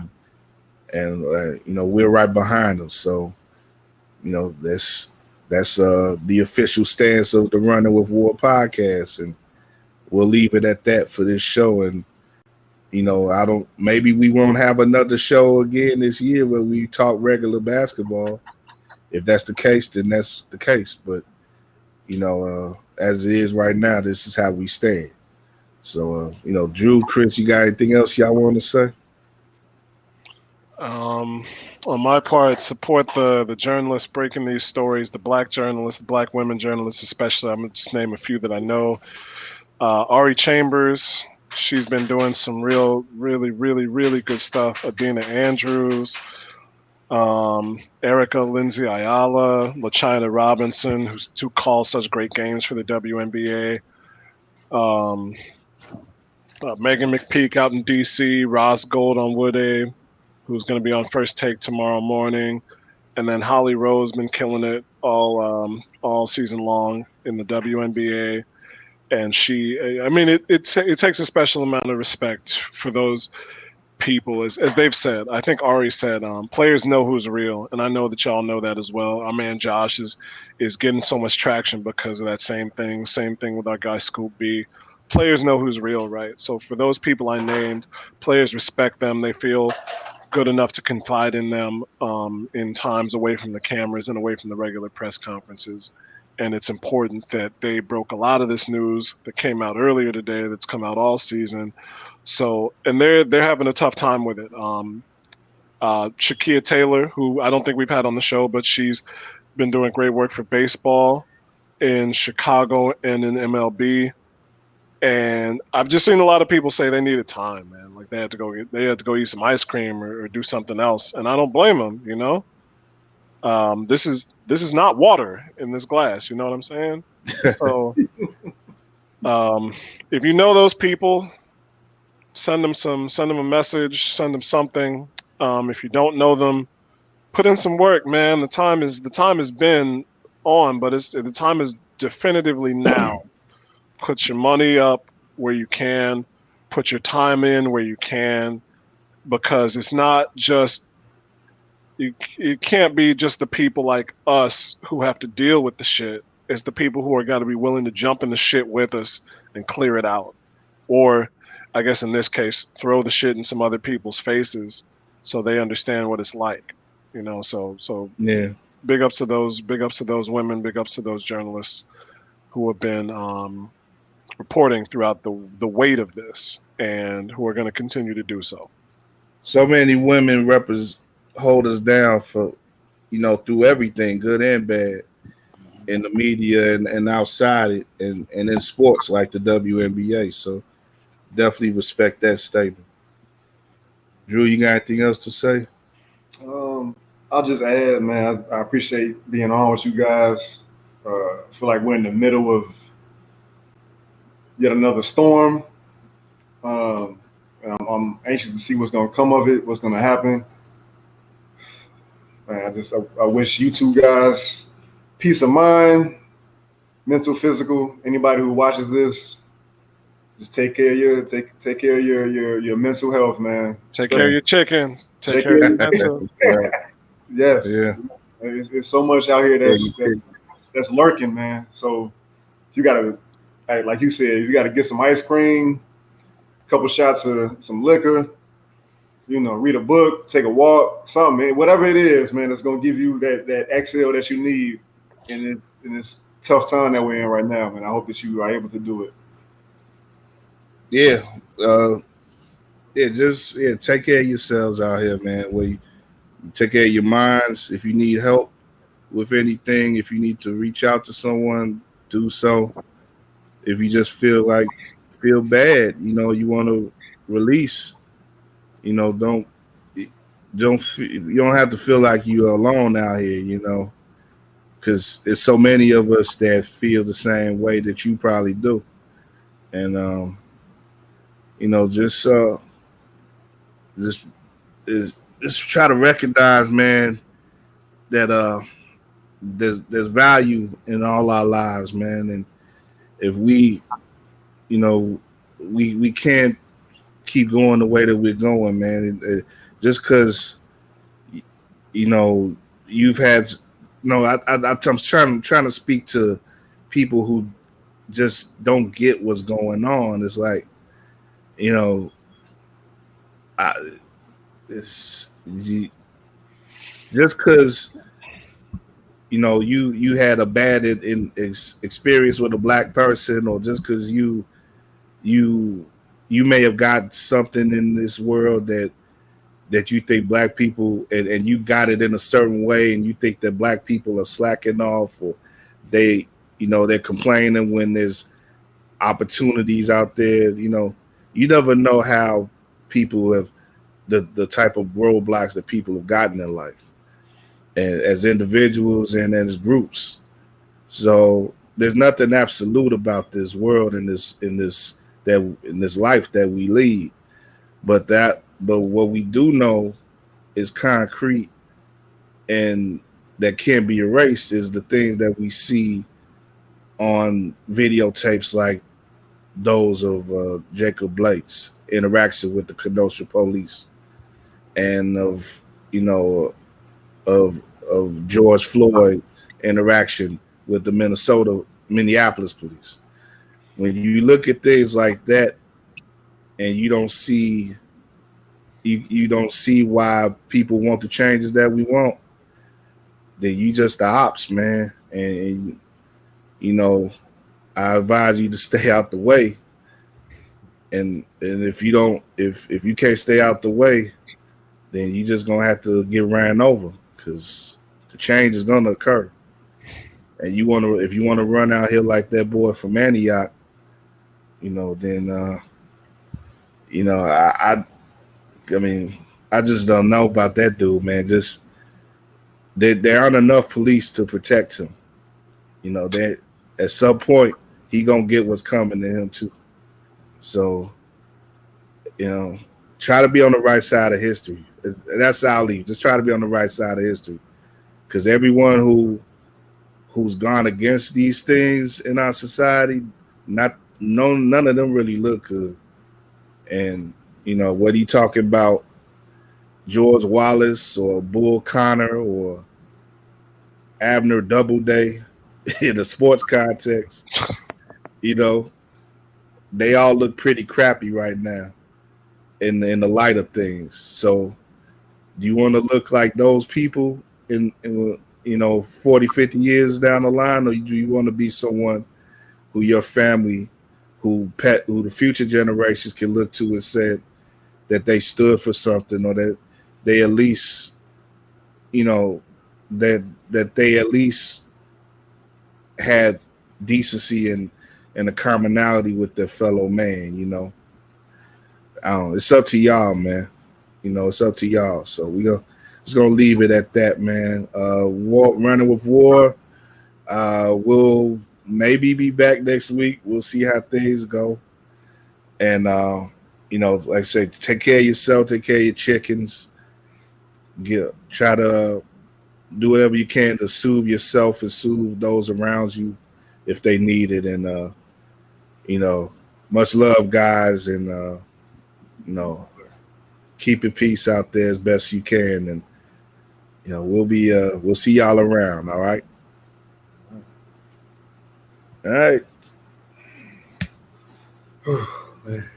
S2: and we're right behind them. So that's the official stance of the Running with WARR podcast, and we'll leave it at that for this show. And I don't. Maybe we won't have another show again this year where we talk regular basketball. If that's the case, then that's the case. But as it is right now, this is how we stand. So Drew, Chris, you got anything else y'all want to say?
S1: On my part, support the journalists breaking these stories, the black journalists, the black women journalists, especially. I'm gonna just name a few that I know. Ari Chambers, she's been doing some really, really, really good stuff. Adina Andrews, Erica Lindsay Ayala, LaChina Robinson, who calls such great games for the WNBA. Megan McPeak out in DC, Ross Gold on Woodade, who's going to be on First Take tomorrow morning, and then Holly Rose been killing it all season long in the WNBA. And it takes a special amount of respect for those people, as they've said. I think Ari said, players know who's real, and I know that y'all know that as well. Our man Josh is getting so much traction because of that same thing. Same thing with our guy Scoop B. Players know who's real, right? So for those people I named, players respect them. They feel good enough to confide in them in times away from the cameras and away from the regular press conferences. And it's important that they broke a lot of this news that came out earlier today, that's come out all season. So, and they're having a tough time with it. Shakia Taylor, who I don't think we've had on the show, but she's been doing great work for baseball in Chicago and in MLB. And I've just seen a lot of people say they needed time, man. Like they had to go eat some ice cream or do something else, and I don't blame them. This is not water in this glass. You know what I'm saying? So, if you know those people, send them a message, send them something. If you don't know them, put in some work, man. The time has been on, but the time is definitively now. Put your money up where you can, put your time in where you can, because it's not just it can't be just the people like us who have to deal with the shit. It's the people who are got to be willing to jump in the shit with us and clear it out, or I guess in this case, throw the shit in some other people's faces so they understand what it's like. So
S2: Yeah.
S1: big ups to those women, big ups to those journalists who have been reporting throughout the weight of this and who are going to continue to do so.
S2: So many women hold us down for, through everything, good and bad, in the media and outside it, and in sports like the WNBA. So definitely respect that statement. Drew, you got anything else to say?
S3: I'll just add, man, I appreciate being on with you guys. I feel like we're in the middle of yet another storm. And I'm anxious to see what's going to come of it, what's going to happen. Man, I wish you two guys peace of mind, mental, physical. Anybody who watches this, just take care of your mental health, man.
S1: Take care of your chicken. Take
S3: Take
S1: care
S3: care
S1: of
S3: of
S1: your
S3: your
S1: mental.
S2: Right.
S3: yes.
S2: Yeah.
S3: It's so much out here
S2: Yeah, you did.
S3: that's lurking, man. So you gotta, like you said, you gotta get some ice cream, a couple shots of some liquor, read a book, take a walk, something, man. Whatever it is, man, it's gonna give you that exhale that you need in this tough time that we're in right now, man. I hope that you are able to do it.
S2: Yeah. Just take care of yourselves out here, man. Where you take care of your minds. If you need help with anything, if you need to reach out to someone, do so. If you just feel bad, you want to release, don't you don't have to feel like you're alone out here, because there's so many of us that feel the same way that you probably do, and just just just try to recognize, man, that there's value in all our lives, man, and if you know we can't keep going the way that we're going, man. Just because you've had no, I'm trying to speak to people who just don't get what's going on. It's like you know, I, it's just because you had a bad experience with a black person, or just because you you may have got something in this world that you think black people, and you got it in a certain way, and you think that black people are slacking off, or they they're complaining when there's opportunities out there. You never know how people have the type of roadblocks that people have gotten in life, and as individuals and as groups. So there's nothing absolute about this world, in this life that we lead. But what we do know is concrete, and that can't be erased, is the things that we see on videotapes like those of Jacob Blake's interaction with the Kenosha police, and of you know of George Floyd interaction with the Minneapolis police. When you look at things like that, and you don't see why people want the changes that we want, then you just the ops, man. And I advise you to stay out the way. And if you don't, if you can't stay out the way, then you just gonna have to get ran over, because the change is gonna occur. And if you wanna run out here like that boy from Antioch, then I mean, I just don't know about that dude, man. Just there aren't enough police to protect him. That at some point he gonna get what's coming to him too. So, try to be on the right side of history. That's how I leave. Just try to be on the right side of history, because everyone who's gone against these things in our society, none of them really look good. And what he talking about, George Wallace or Bull Connor or Abner Doubleday in a sports context, they all look pretty crappy right now in the light of things. So do you want to look like those people in 40, 50 years down the line, or do you want to be someone who your family, who the future generations can look to and say that they stood for something, or that they at least, that they at least had decency and a commonality with their fellow man. I don't know. It's up to y'all, man. It's up to y'all. So just gonna leave it at that, man. Running with WARR. We'll maybe be back next week. We'll see how things go. And like I said, take care of yourself, take care of your chickens. Try to do whatever you can to soothe yourself and soothe those around you if they need it. And much love, guys, and keep your peace out there as best you can. And we'll see y'all around. All right. All right.
S3: Man.